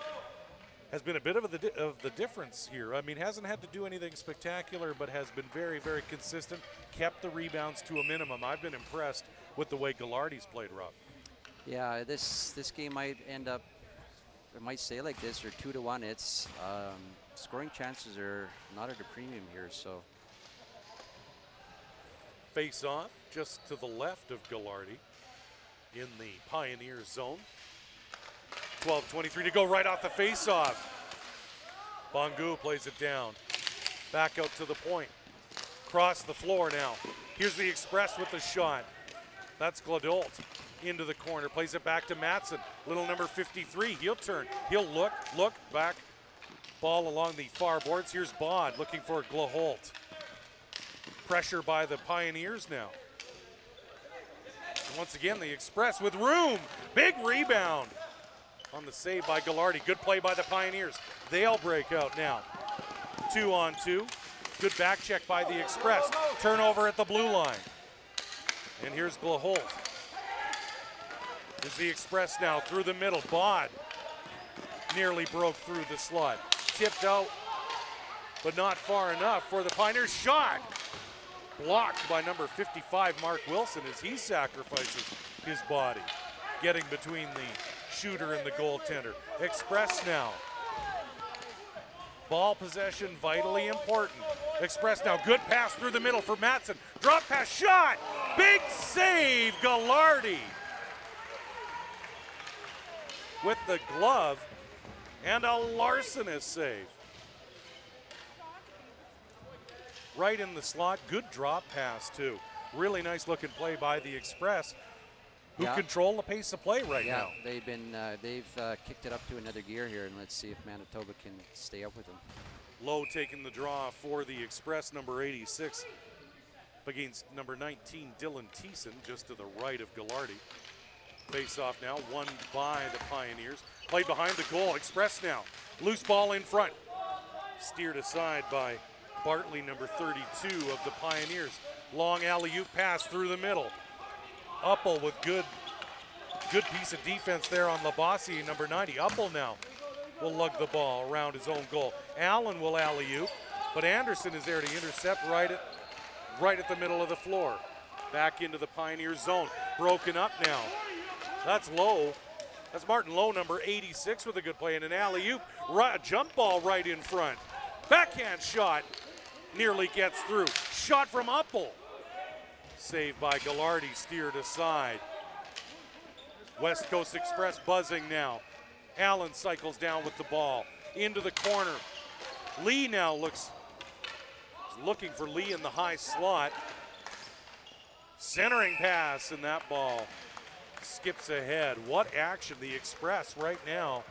has been a bit of the difference here. I mean, hasn't had to do anything spectacular, but has been very, very consistent, kept the rebounds to a minimum. I've been impressed with the way Gallardi's played, Rob. Yeah, this game might end up, it might stay like this, or 2-1. It's scoring chances are not at a premium here, so. Face off just to the left of Gallardi in the Pioneer zone. 12:23 to go, right off the face-off. Bongu plays it down. Back out to the point. Cross the floor now. Here's the Express with the shot. That's Gladolt into the corner. Plays it back to Matson. Little number 53. He'll turn. He'll look back. Ball along the far boards. Here's Bod looking for Glaholt. Pressure by the Pioneers now. And once again, the Express with room. Big rebound on the save by Gallardi. Good play by the Pioneers. They'll break out now. 2-on-2. Good back check by the Express. Turnover at the blue line. And here's Glaholt. Here's the Express now through the middle. Bod nearly broke through the slot. Tipped out, but not far enough for the Pioneers. Shot blocked by number 55, Mark Wilson, as he sacrifices his body, getting between the shooter and the goaltender. Express now. Ball possession vitally important. Express now, good pass through the middle for Matson. Drop pass, shot! Big save, Gallardi. With the glove and a larcenous save. Right in the slot, good drop pass too. Really nice looking play by the Express. who Yeah. control the pace of play right now. they've kicked it up to another gear here, and let's see if Manitoba can stay up with them. Lowe taking the draw for the Express, number 86, against number 19, Dylan Thiessen, just to the right of Ghilardi. Face off now, won by the Pioneers. Played behind the goal, Express now. Loose ball in front. Steered aside by Bartley, number 32 of the Pioneers. Long alley-oop pass through the middle. Uppel with good piece of defense there on Labasi, number 90. Uppel now will lug the ball around his own goal. Allen will alley-oop, but Anderson is there to intercept right at the middle of the floor. Back into the Pioneers zone. Broken up now. That's Lowe. That's Martin Lowe, number 86, with a good play, and an alley-oop. Jump ball right in front. Backhand shot nearly gets through. Shot from Uppel. Saved by Ghilardi, steered aside. West Coast Express buzzing now. Allen cycles down with the ball. Into the corner. Lee now looking for Lee in the high slot. Centering pass, and that ball skips ahead. What action, the Express right now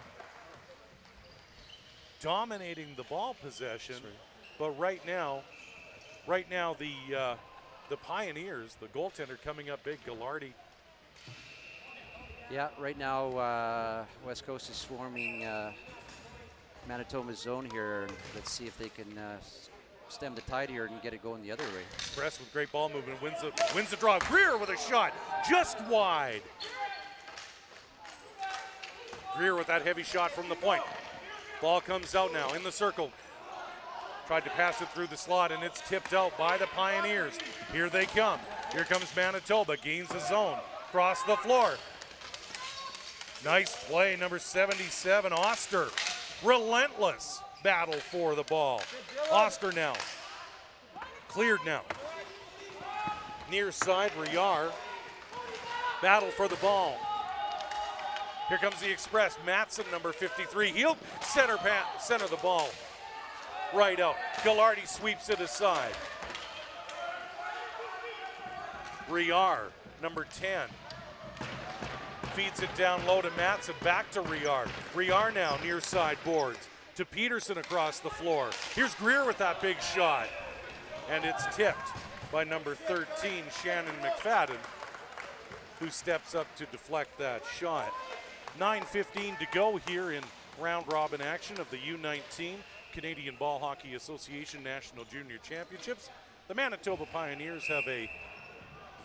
dominating the ball possession. But right now the Pioneers, the goaltender coming up big, Ghilardi. Yeah, right now West Coast is swarming Manitoba's zone here. Let's see if they can stem the tide here and get it going the other way. Express with great ball movement, wins the draw. Greer with a shot, just wide. Greer with that heavy shot from the point. Ball comes out now in the circle. Tried to pass it through the slot, and it's tipped out by the Pioneers. Here they come. Here comes Manitoba, gains the zone. Across the floor. Nice play, number 77, Oster. Relentless battle for the ball. Oster now. Cleared now. Near side, Riar. Battle for the ball. Here comes the Express. Matson, number 53. He'll center the ball right out. Ghilardi sweeps it aside. Riar, number 10. Feeds it down low to Matson. Back to Riar. Riar now near side boards. To Peterson across the floor. Here's Greer with that big shot. And it's tipped by number 13, Shannon McFadden, who steps up to deflect that shot. 9:15 to go here in round robin action of the U-19 Canadian Ball Hockey Association National Junior Championships. The Manitoba Pioneers have a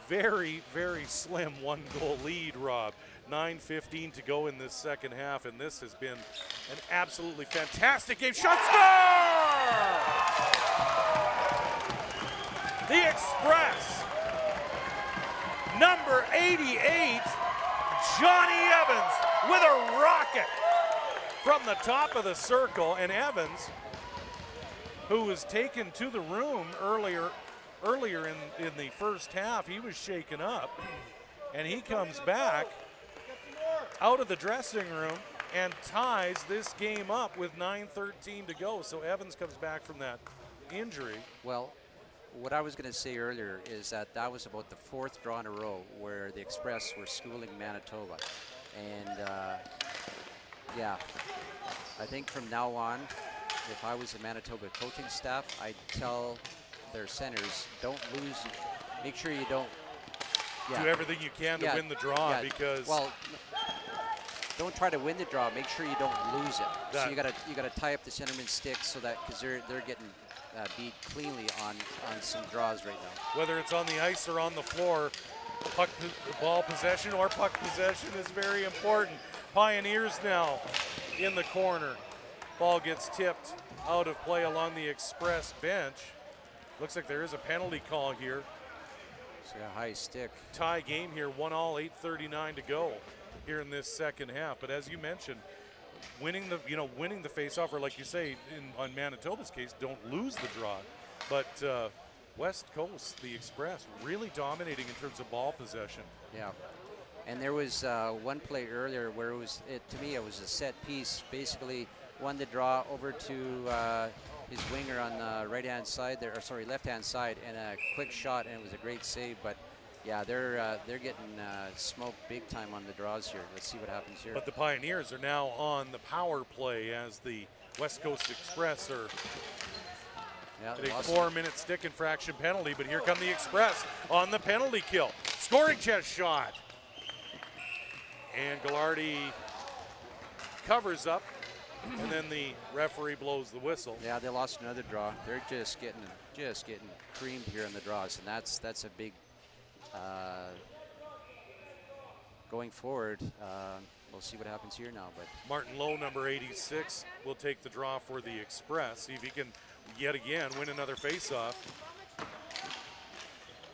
very, very slim one-goal lead, Rob. 9:15 to go in this second half, and this has been an absolutely fantastic game. Shot, score! The Express, number 88, Johnny Evans with a rocket from the top of the circle, and Evans, who was taken to the room earlier in the first half, he was shaken up, and he comes back out of the dressing room and ties this game up with 9:13 to go. So Evans comes back from that injury. Well, what I was going to say earlier is that was about the fourth draw in a row where the Express were schooling Manitoba. And yeah, I think from now on, if I was the Manitoba coaching staff, I'd tell their centers, make sure you don't. Do everything you can to win the draw, because. Well, don't try to win the draw. Make sure you don't lose it. So you gotta tie up the centerman sticks so that, because they're getting beat cleanly on some draws right now. Whether it's on the ice or on the floor, ball possession or puck possession is very important. Pioneers now in the corner. Ball gets tipped out of play along the Express bench. Looks like there is a penalty call here. It's a high stick. Tie game here, 1-1, 8:39 to go here in this second half. But as you mentioned, winning the face-off, or like you say, on Manitoba's case, don't lose the draw. But West Coast, the Express, really dominating in terms of ball possession. Yeah, and there was one play earlier where to me it was a set piece. Basically, won the draw over to his winger on the right-hand side there, or sorry, left-hand side, and a quick shot, and it was a great save. But Yeah, they're getting smoked big time on the draws here. Let's see what happens here. But the Pioneers are now on the power play as the West Coast Express are yeah, at a lost 4-minute stick infraction penalty, but here come the Express on the penalty kill. Scoring chest shot. And Gallardi covers up, and then the referee blows the whistle. Yeah, they lost another draw. They're just getting creamed here in the draws, and that's a big going forward. We'll see what happens here now. But Martin Lowe, number 86, will take the draw for the Express. See if he can yet again win another faceoff.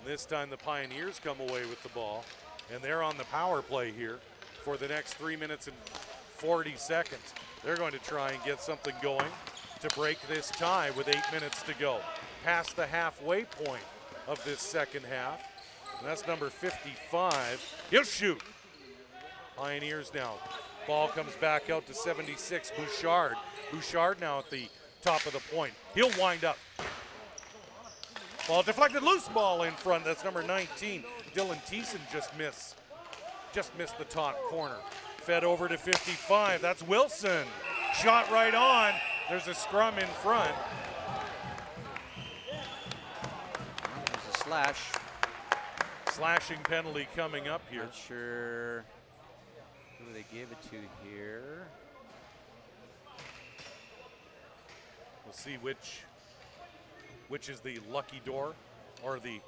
This time the Pioneers come away with the ball, and they're on the power play here for the next 3 minutes and 40 seconds. They're going to try and get something going to break this tie with 8 minutes to go. Past the halfway point of this second half. And that's number 55. He'll shoot. Pioneers now. Ball comes back out to 76, Bouchard. Bouchard now at the top of the point. He'll wind up. Ball deflected, loose ball in front. That's number 19. Dylan Thiessen just missed the top corner. Fed over to 55. That's Wilson. Shot right on. There's a scrum in front. There's a slash. Slashing penalty coming up here. Not sure who they gave it to here. We'll see which is the lucky door, or the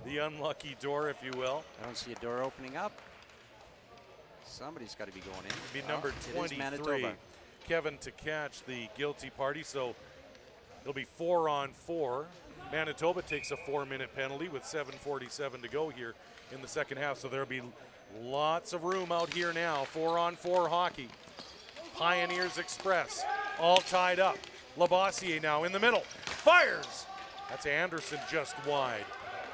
the unlucky door, if you will. I don't see a door opening up. Somebody's got to be going in. It'll be number 23, Kevin to catch the guilty party. So it'll be 4-on-4. Manitoba takes a 4-minute penalty with 7:47 to go here in the second half. So there'll be lots of room out here now. 4-on-4 hockey. Pioneers Express all tied up. Labossiere now in the middle. Fires. That's Anderson just wide.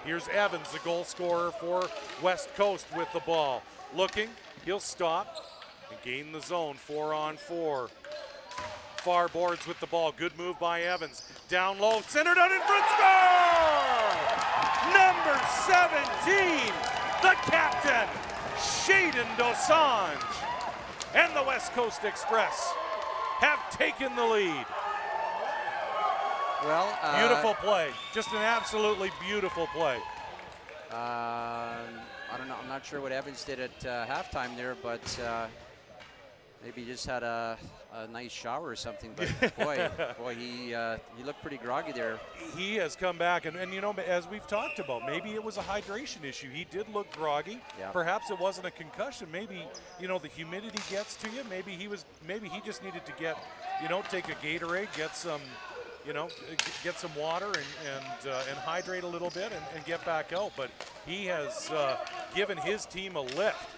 Here's Evans, the goal scorer for West Coast with the ball. Looking, he'll stop and gain the zone. 4-on-4. Far boards with the ball. Good move by Evans. Down low, centered out in front, score! Number 17, the captain, Shaden Dosanjh. And the West Coast Express have taken the lead. Well, Beautiful play. Just an absolutely beautiful play. I don't know. I'm not sure what Evans did at halftime there, but maybe he just had a nice shower or something. But boy, he looked pretty groggy there. He has come back, and you know, as we've talked about, maybe it was a hydration issue. He did look groggy. Yeah. Perhaps it wasn't a concussion. Maybe, you know, the humidity gets to you. Maybe he just needed to get, you know, take a Gatorade, get some, you know, get some water and hydrate a little bit and get back out. But he has given his team a lift.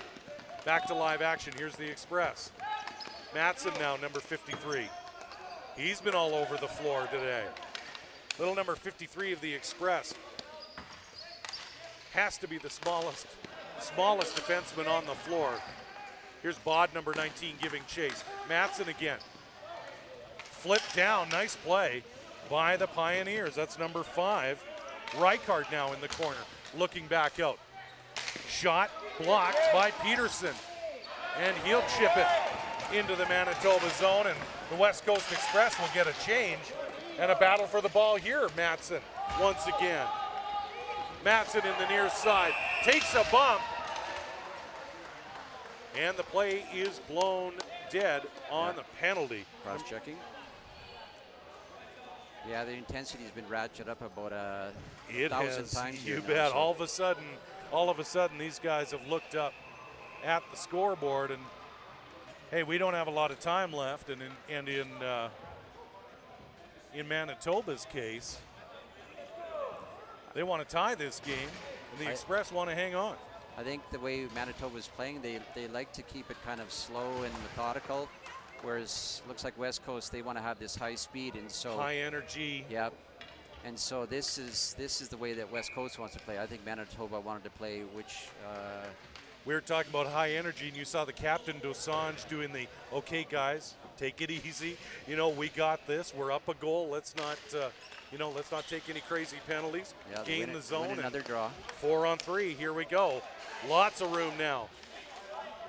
Back to live action. Here's the Express. Matson now, number 53. He's been all over the floor today. Little number 53 of the Express has to be the smallest defenseman on the floor. Here's Bod, number 19, giving chase. Matson again. Flipped down, nice play by the Pioneers. That's number 5. Reichard now in the corner, looking back out. Shot blocked by Peterson, and he'll chip it into the Manitoba zone, and the West Coast Express will get a change and a battle for the ball here. Matson once again. Matson in the near side takes a bump, and the play is blown dead on the penalty. Cross-checking. Yeah, the intensity's been ratcheted up about 1,000 times here. You now, bet. so. All of a sudden, these guys have looked up at the scoreboard, and hey, we don't have a lot of time left. And in Manitoba's case, they want to tie this game, and the Express want to hang on. I think the way Manitoba's playing, they like to keep it kind of slow and methodical, whereas looks like West Coast, they want to have this high speed, and so high energy. Yep. And so this is the way that West Coast wants to play. I think Manitoba wanted to play, which we were talking about high energy, and you saw the captain Dosanjh doing the, okay, guys, take it easy. You know, we got this. We're up a goal. Let's not, you know, let's not take any crazy penalties. Yeah, Gain the zone. Win another draw. 4 on 3. Here we go. Lots of room now.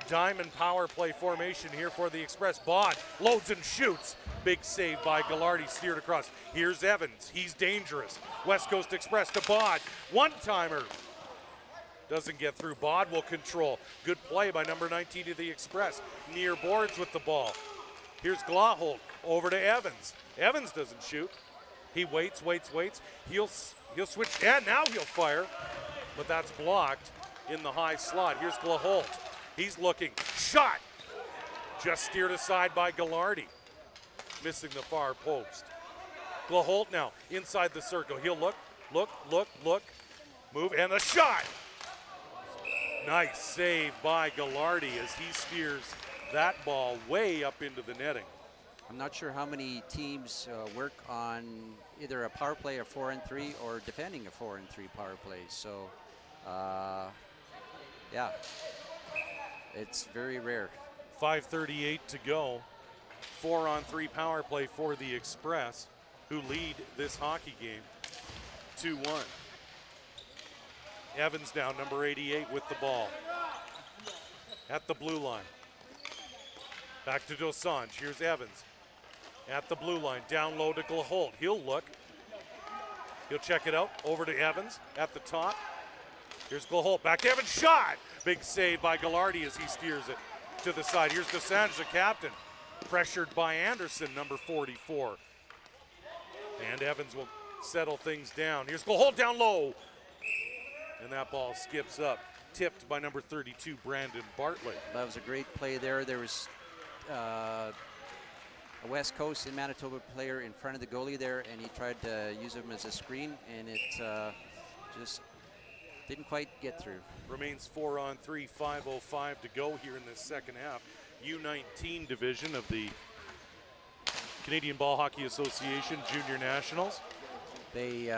Diamond power play formation here for the Express. Bod loads and shoots. Big save by Gallardi, steered across. Here's Evans. He's dangerous. West Coast Express to Bod. One-timer. Doesn't get through. Bod will control. Good play by number 19 to the Express. Near boards with the ball. Here's Glaholt over to Evans. Evans doesn't shoot. He waits. He'll switch, and now he'll fire. But that's blocked in the high slot. Here's Glaholt. He's looking. Shot! Just steered aside by Gallardi. Missing the far post. Glaholt now inside the circle. He'll look. Move, and a shot! Nice save by Gallardi as he steers that ball way up into the netting. I'm not sure how many teams work on either a power play, a 4-on-3, or defending a 4-on-3 power play. So, yeah, it's very rare. 5:38 to go. 4-on-3 power play for the Express, who lead this hockey game 2-1. Evans now, number 88 with the ball. At the blue line. Back to Dosanjh. Here's Evans. At the blue line, down low to Glaholt. He'll look. He'll check it out. Over to Evans at the top. Here's Glaholt. Back to Evans. Shot! Big save by Gallardi as he steers it to the side. Here's Dosanjh, the captain. Pressured by Anderson, number 44. And Evans will settle things down. Here's Glaholt down low. And that ball skips up. Tipped by number 32, Brandon Bartlett. That was a great play there. There was a West Coast and Manitoba player in front of the goalie there, and he tried to use him as a screen, and it just didn't quite get through. Remains 4-on-3, 5:05 to go here in this second half. U-19 division of the Canadian Ball Hockey Association Junior Nationals. They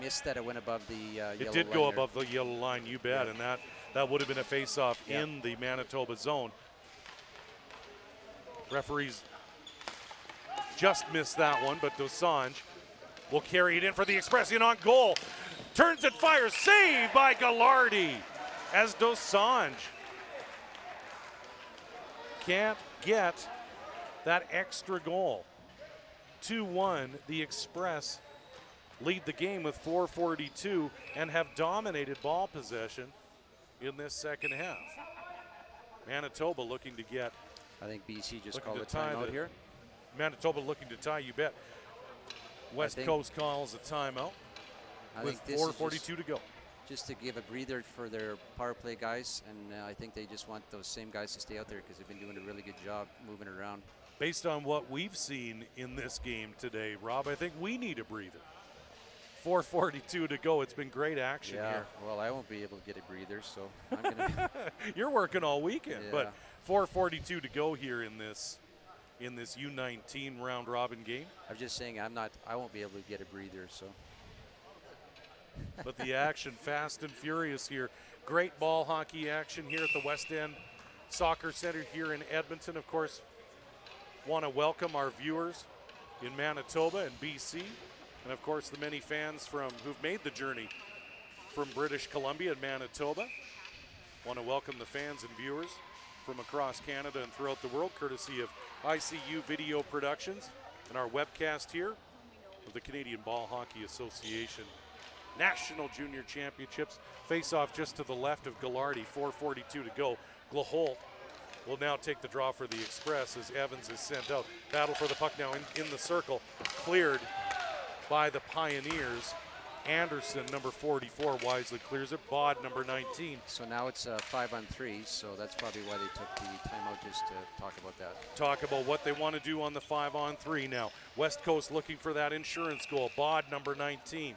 missed that it went above the yellow line. It did go above the yellow line, you bet, and that would have been a face-off in the Manitoba zone. Referees just missed that one, but Dosanjh will carry it in for the Express, in on goal. Turns and fires, saved by Gallardi as Dosanjh can't get that extra goal. 2-1, the Express lead the game with 4:42 and have dominated ball possession in this second half. Manitoba looking to get. I think BC just called a timeout here. Manitoba looking to tie, you bet. West Coast calls a timeout with 4:42 to go. Just to give a breather for their power play guys, and I think they just want those same guys to stay out there because they've been doing a really good job moving around. Based on what we've seen in this game today, Rob, I think we need a breather. 4:42 to go. It's been great action here. Well, I won't be able to get a breather, so I'm gonna. You're working all weekend, but 4:42 to go here in this U-19 round robin game. I'm just saying I won't be able to get a breather, so. But the action fast and furious here. Great ball hockey action here at the West End Soccer Center here in Edmonton. Of course, want to welcome our viewers in Manitoba and BC. And of course, the many fans who've made the journey from British Columbia and Manitoba. Want to welcome the fans and viewers from across Canada and throughout the world, courtesy of ICU Video Productions and our webcast here of the Canadian Ball Hockey Association National Junior Championships. Face off just to the left of Gallardi, 4:42 to go. Glaholt will now take the draw for the Express as Evans is sent out. Battle for the puck now in the circle, cleared by the Pioneers. Anderson, number 44, wisely clears it. Bod, number 19. So now it's 5-on-3, so that's probably why they took the timeout, just to talk about that. Talk about what they want to do on the 5-on-3 now. West Coast looking for that insurance goal. Bod, number 19.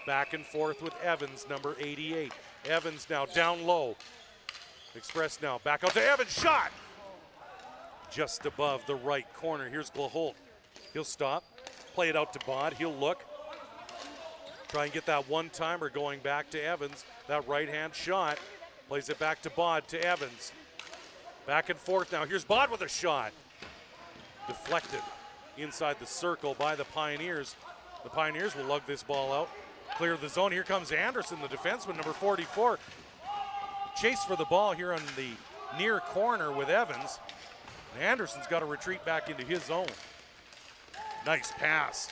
Back and forth with Evans, number 88. Evans now down low. Express now back out to Evans. Shot! Just above the right corner. Here's Glaholt. He'll stop. Play it out to Bod. He'll look. Try and get that one-timer going back to Evans. That right-hand shot. Plays it back to Bod, to Evans. Back and forth now. Here's Bod with a shot. Deflected inside the circle by the Pioneers. The Pioneers will lug this ball out, clear the zone. Here comes Anderson, the defenseman, number 44. Chase for the ball here on the near corner with Evans. And Anderson's got to retreat back into his zone. Nice pass.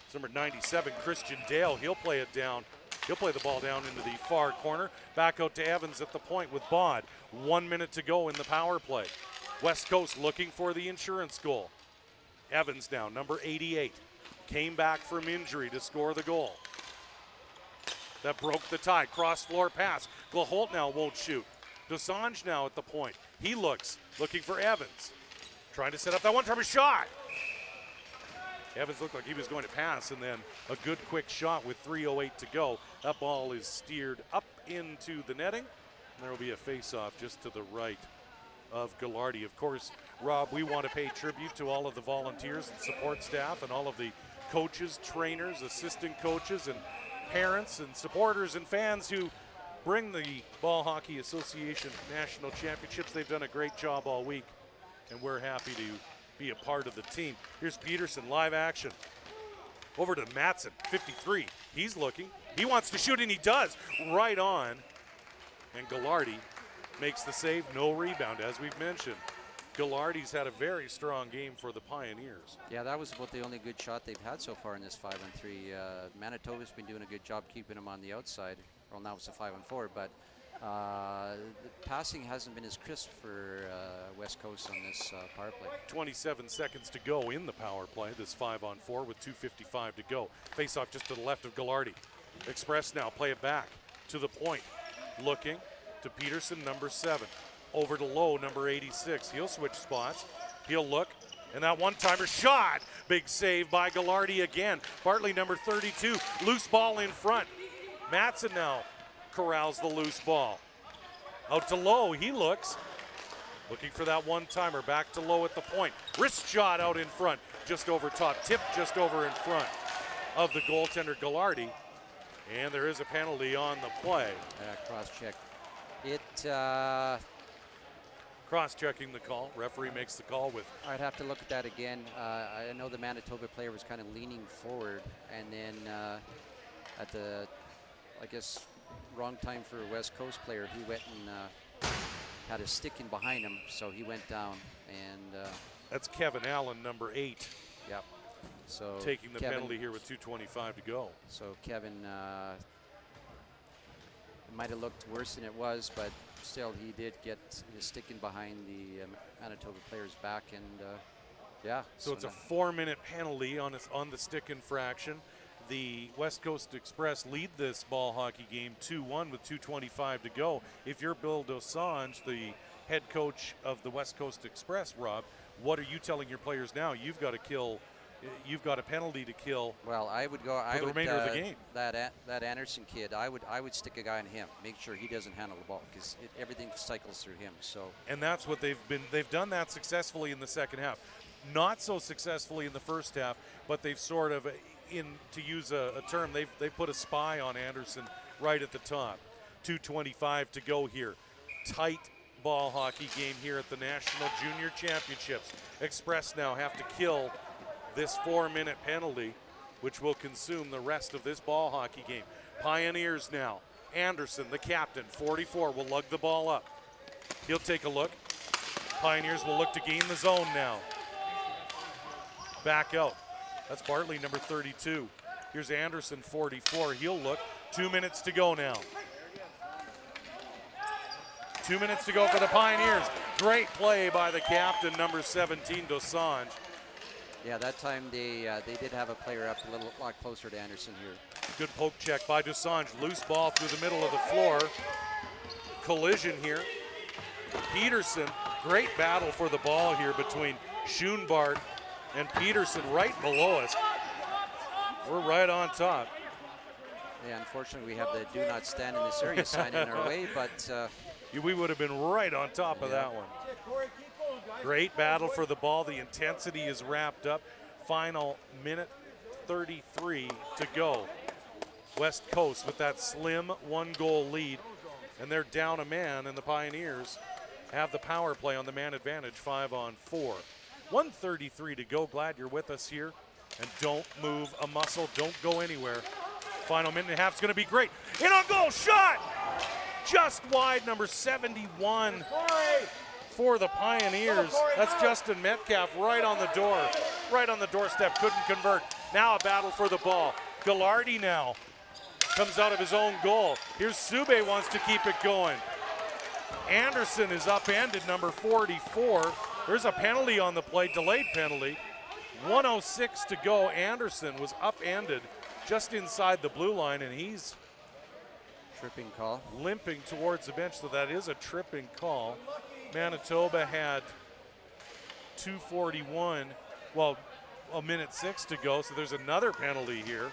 It's number 97, Christian Dale. He'll play it down. He'll play the ball down into the far corner. Back out to Evans at the point with Bod. 1 minute to go in the power play. West Coast looking for the insurance goal. Evans now, number 88. Came back from injury to score the goal. That broke the tie. Cross floor pass. Glaholt now won't shoot. Dosange now at the point. He looking for Evans. Trying to set up that one-timer shot. Evans looked like he was going to pass, and then a good quick shot with 3:08 to go. That ball is steered up into the netting, and there will be a face-off just to the right of Ghilardi. Of course, Rob, we want to pay tribute to all of the volunteers and support staff and all of the coaches, trainers, assistant coaches, and parents and supporters and fans who bring the Ball Hockey Association National Championships. They've done a great job all week, and we're happy to be a part of the team. Here's Peterson, live action. Over to Matson, 53. He's looking. He wants to shoot, and he does. Right on. And Ghilardi makes the save. No rebound, as we've mentioned. Ghilardi's had a very strong game for the Pioneers. Yeah, that was about the only good shot they've had so far in this 5-on-3. Manitoba's been doing a good job keeping them on the outside. Well, now it's a 5-on-4, but the passing hasn't been as crisp for West Coast on this power play. 27 seconds to go in the power play, this 5-on-4 with 2:55 to go. Face off just to the left of Ghilardi. Express now, play it back to the point. Looking to Peterson, number 7. Over to Lowe, number 86. He'll switch spots. He'll look, and that one-timer shot. Big save by Ghilardi again. Bartley, number 32. Loose ball in front. Matson now corrals the loose ball. Out to Lowe, he looks. Looking for that one-timer, back to Lowe at the point. Wrist shot out in front, just over top. Tip just over in front of the goaltender, Ghilardi. And there is a penalty on the play. Cross-check. Cross-checking the call. Referee makes the call with. I'd have to look at that again. I know the Manitoba player was kind of leaning forward, and then at the, I guess, wrong time for a West Coast player, he went and had a stick in behind him, so he went down. And that's Kevin Allen, number 8. Yep. So taking the penalty here with 2:25 to go. So Kevin might have looked worse than it was, but still he did get his stick in behind the Manitoba player's back, and yeah. So it's a 4-minute penalty on the stick infraction. The West Coast Express lead this ball hockey game 2-1 with 2:25 to go. If you're Bill Dosange, the head coach of the West Coast Express, Rob, what are you telling your players now? You've got a penalty to kill. Well, I would go for the remainder of the game. That Anderson kid, I would stick a guy on him, make sure he doesn't handle the ball, because everything cycles through him. So. And that's what they've done that successfully in the second half. Not so successfully in the first half, but they've sort of, to use a term, they've put a spy on Anderson right at the top. 2:25 to go here. Tight ball hockey game here at the National Junior Championships. Express now have to kill this 4-minute penalty, which will consume the rest of this ball hockey game. Pioneers now. Anderson, the captain, 44, will lug the ball up. He'll take a look. Pioneers will look to gain the zone now. Back out. That's Bartley, number 32. Here's Anderson, 44. He'll look. 2 minutes to go now. 2 minutes to go for the Pioneers. Great play by the captain, number 17, Dosange. Yeah, that time they did have a player up a lot closer to Anderson here. Good poke check by Dosange. Loose ball through the middle of the floor. Collision here. Peterson, great battle for the ball here between Schoenbart and Peterson right below us. We're right on top. Yeah, unfortunately we have the do not stand in this area sign in our way, but we would have been right on top of that one. Great battle for the ball. The intensity is wrapped up. Final minute 33 to go. West Coast with that slim 1-goal lead, and they're down a man, and the Pioneers have the power play on the man advantage, 5-on-4. 1:33 to go. Glad you're with us here And don't move a muscle. Don't go anywhere. Final minute and a half is going to be great. In on goal, shot! Just wide, number 71 for the Pioneers. That's Justin Metcalf right on the door. Right on the doorstep, couldn't convert. Now a battle for the ball. Gallardi now comes out of his own goal. Here's Sube, wants to keep it going. Anderson is upended, number 44. There's a penalty on the play, delayed penalty. 1:06 to go. Anderson was upended just inside the blue line, and he's Tripping call. limping towards the bench, so that is a tripping call. Manitoba had 2:41, well, a minute 6 to go, so there's another penalty here.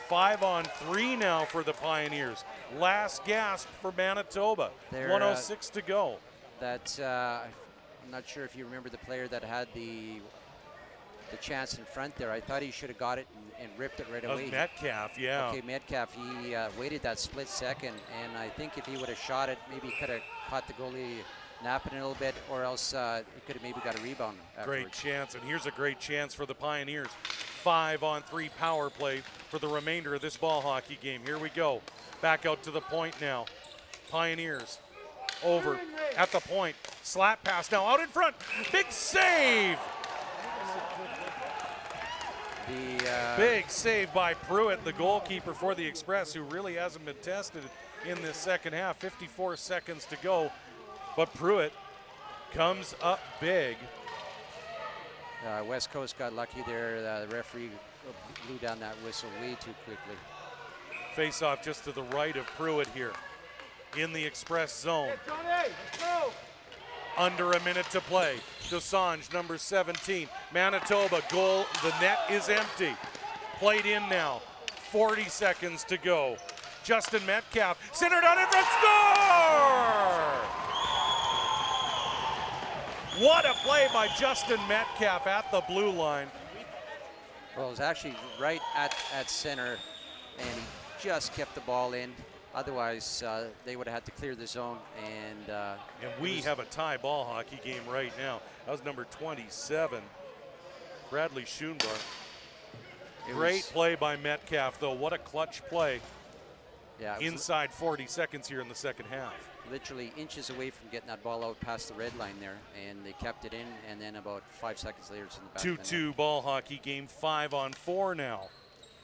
5-on-3 now for the Pioneers. Last gasp for Manitoba. 1:06 to go. That's I'm not sure if you remember the player that had the chance in front there. I thought he should have got it and ripped it right That away. was Metcalf, yeah. Okay, Metcalf, he waited that split second, and I think if he would have shot it, maybe he could have caught the goalie napping a little bit, or else he could have maybe got a rebound afterwards. Great chance, and here's a great chance for the Pioneers. 5-on-3 power play for the remainder of this ball hockey game. Here we go. Back out to the point now. Pioneers over at the point. Slap pass now out in front. Big save! Big save by Pruitt, the goalkeeper for the Express, who really hasn't been tested in this second half. 54 seconds to go, but Pruitt comes up big. West Coast got lucky there. The referee blew down that whistle way too quickly. Face off just to the right of Pruitt here in the Express zone. Under a minute to play. Dosange, number 17. Manitoba goal. The net is empty. Played in now. 40 seconds to go. Justin Metcalf centered on in front. Score! What a play by Justin Metcalf at the blue line. Well, it was actually right at center, and he just kept the ball in. Otherwise, they would have had to clear the zone. And we have a tie ball hockey game right now. That was number 27, Bradley Schoenbar. Great play by Metcalf, though. What a clutch play. Yeah, inside 40 seconds here in the second half. Literally inches away from getting that ball out past the red line there, and they kept it in, and then about 5 seconds later it's in the back. 2-2 ball hockey game, 5-on-4 now.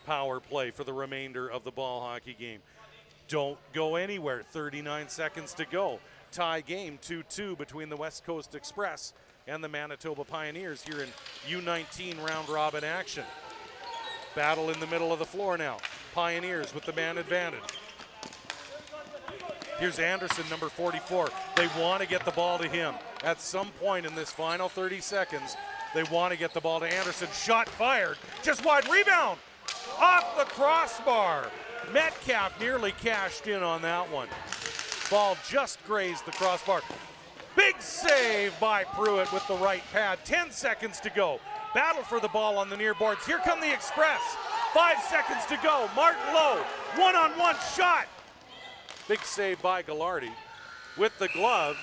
Power play for the remainder of the ball hockey game. Don't go anywhere, 39 seconds to go. Tie game, 2-2 between the West Coast Express and the Manitoba Pioneers here in U-19 round robin action. Battle in the middle of the floor now. Pioneers with the man advantage. Here's Anderson, number 44. They want to get the ball to him. At some point in this final 30 seconds, they want to get the ball to Anderson. Shot fired, just wide, rebound, off the crossbar. Metcalf nearly cashed in on that one. Ball just grazed the crossbar. Big save by Pruitt with the right pad. 10 seconds to go. Battle for the ball on the near boards. Here come the Express. 5 seconds to go. Martin Lowe, one-on-one shot. Big save by Gallardi with the glove.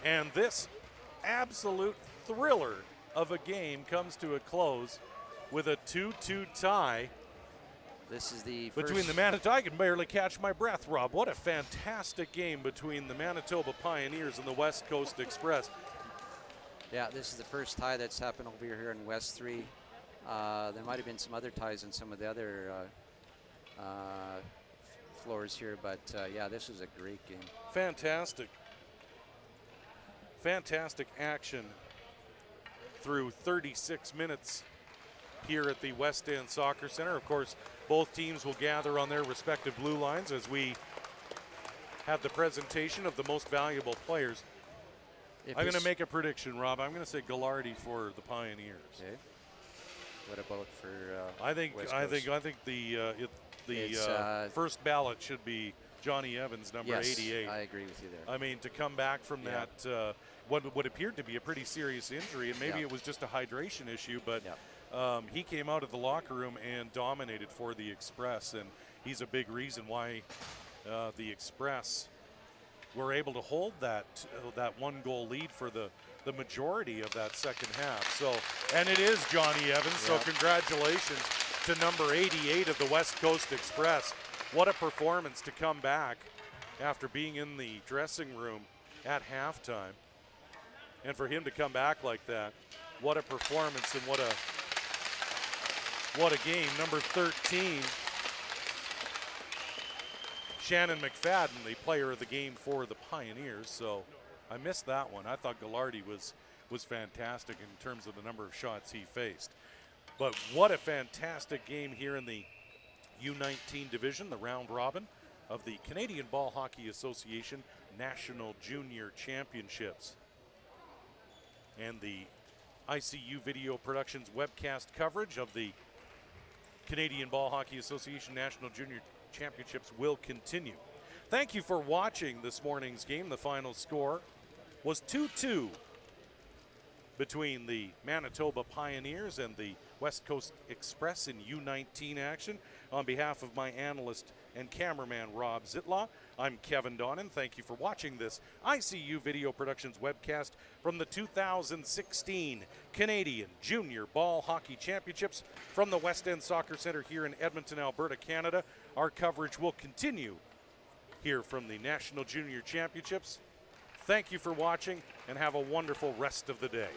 And this absolute thriller of a game comes to a close with a 2-2 tie. This is the between the Manitoba. I can barely catch my breath, Rob. What a fantastic game between the Manitoba Pioneers and the West Coast Express. Yeah, this is the first tie that's happened over here in West 3. There might have been some other ties in some of the other floors here, but yeah, this was a great game. Fantastic. Fantastic action through 36 minutes here at the West End Soccer Center. Of course, both teams will gather on their respective blue lines as we have the presentation of the most valuable players. I'm going to make a prediction, Rob. I'm going to say Gallardi for the Pioneers. Okay. What about for I think West the first ballot should be Johnny Evans, number 88. I agree with you there. I mean, to come back from that, what appeared to be a pretty serious injury, and maybe it was just a hydration issue, but he came out of the locker room and dominated for the Express, and he's a big reason why the Express were able to hold that one goal lead for the majority of that second half. So, and it is Johnny Evans. So congratulations to number 88 of the West Coast Express. What a performance to come back after being in the dressing room at halftime. And for him to come back like that, what a performance and what a game. Number 13, Shannon McFadden, the player of the game for the Pioneers. So I missed that one. I thought Gallardi was fantastic in terms of the number of shots he faced. But what a fantastic game here in the U-19 division, the round robin of the Canadian Ball Hockey Association National Junior Championships. And the ICU Video Productions webcast coverage of the Canadian Ball Hockey Association National Junior Championships will continue. Thank you for watching this morning's game. The final score was 2-2 between the Manitoba Pioneers and the West Coast Express in U-19 action. On behalf of my analyst and cameraman Rob Zitlaw, I'm Kevin Donnan. Thank you for watching this ICU Video Productions webcast from the 2016 Canadian Junior Ball Hockey Championships from the West End Soccer Centre here in Edmonton, Alberta, Canada. Our coverage will continue here from the National Junior Championships. Thank you for watching and have a wonderful rest of the day.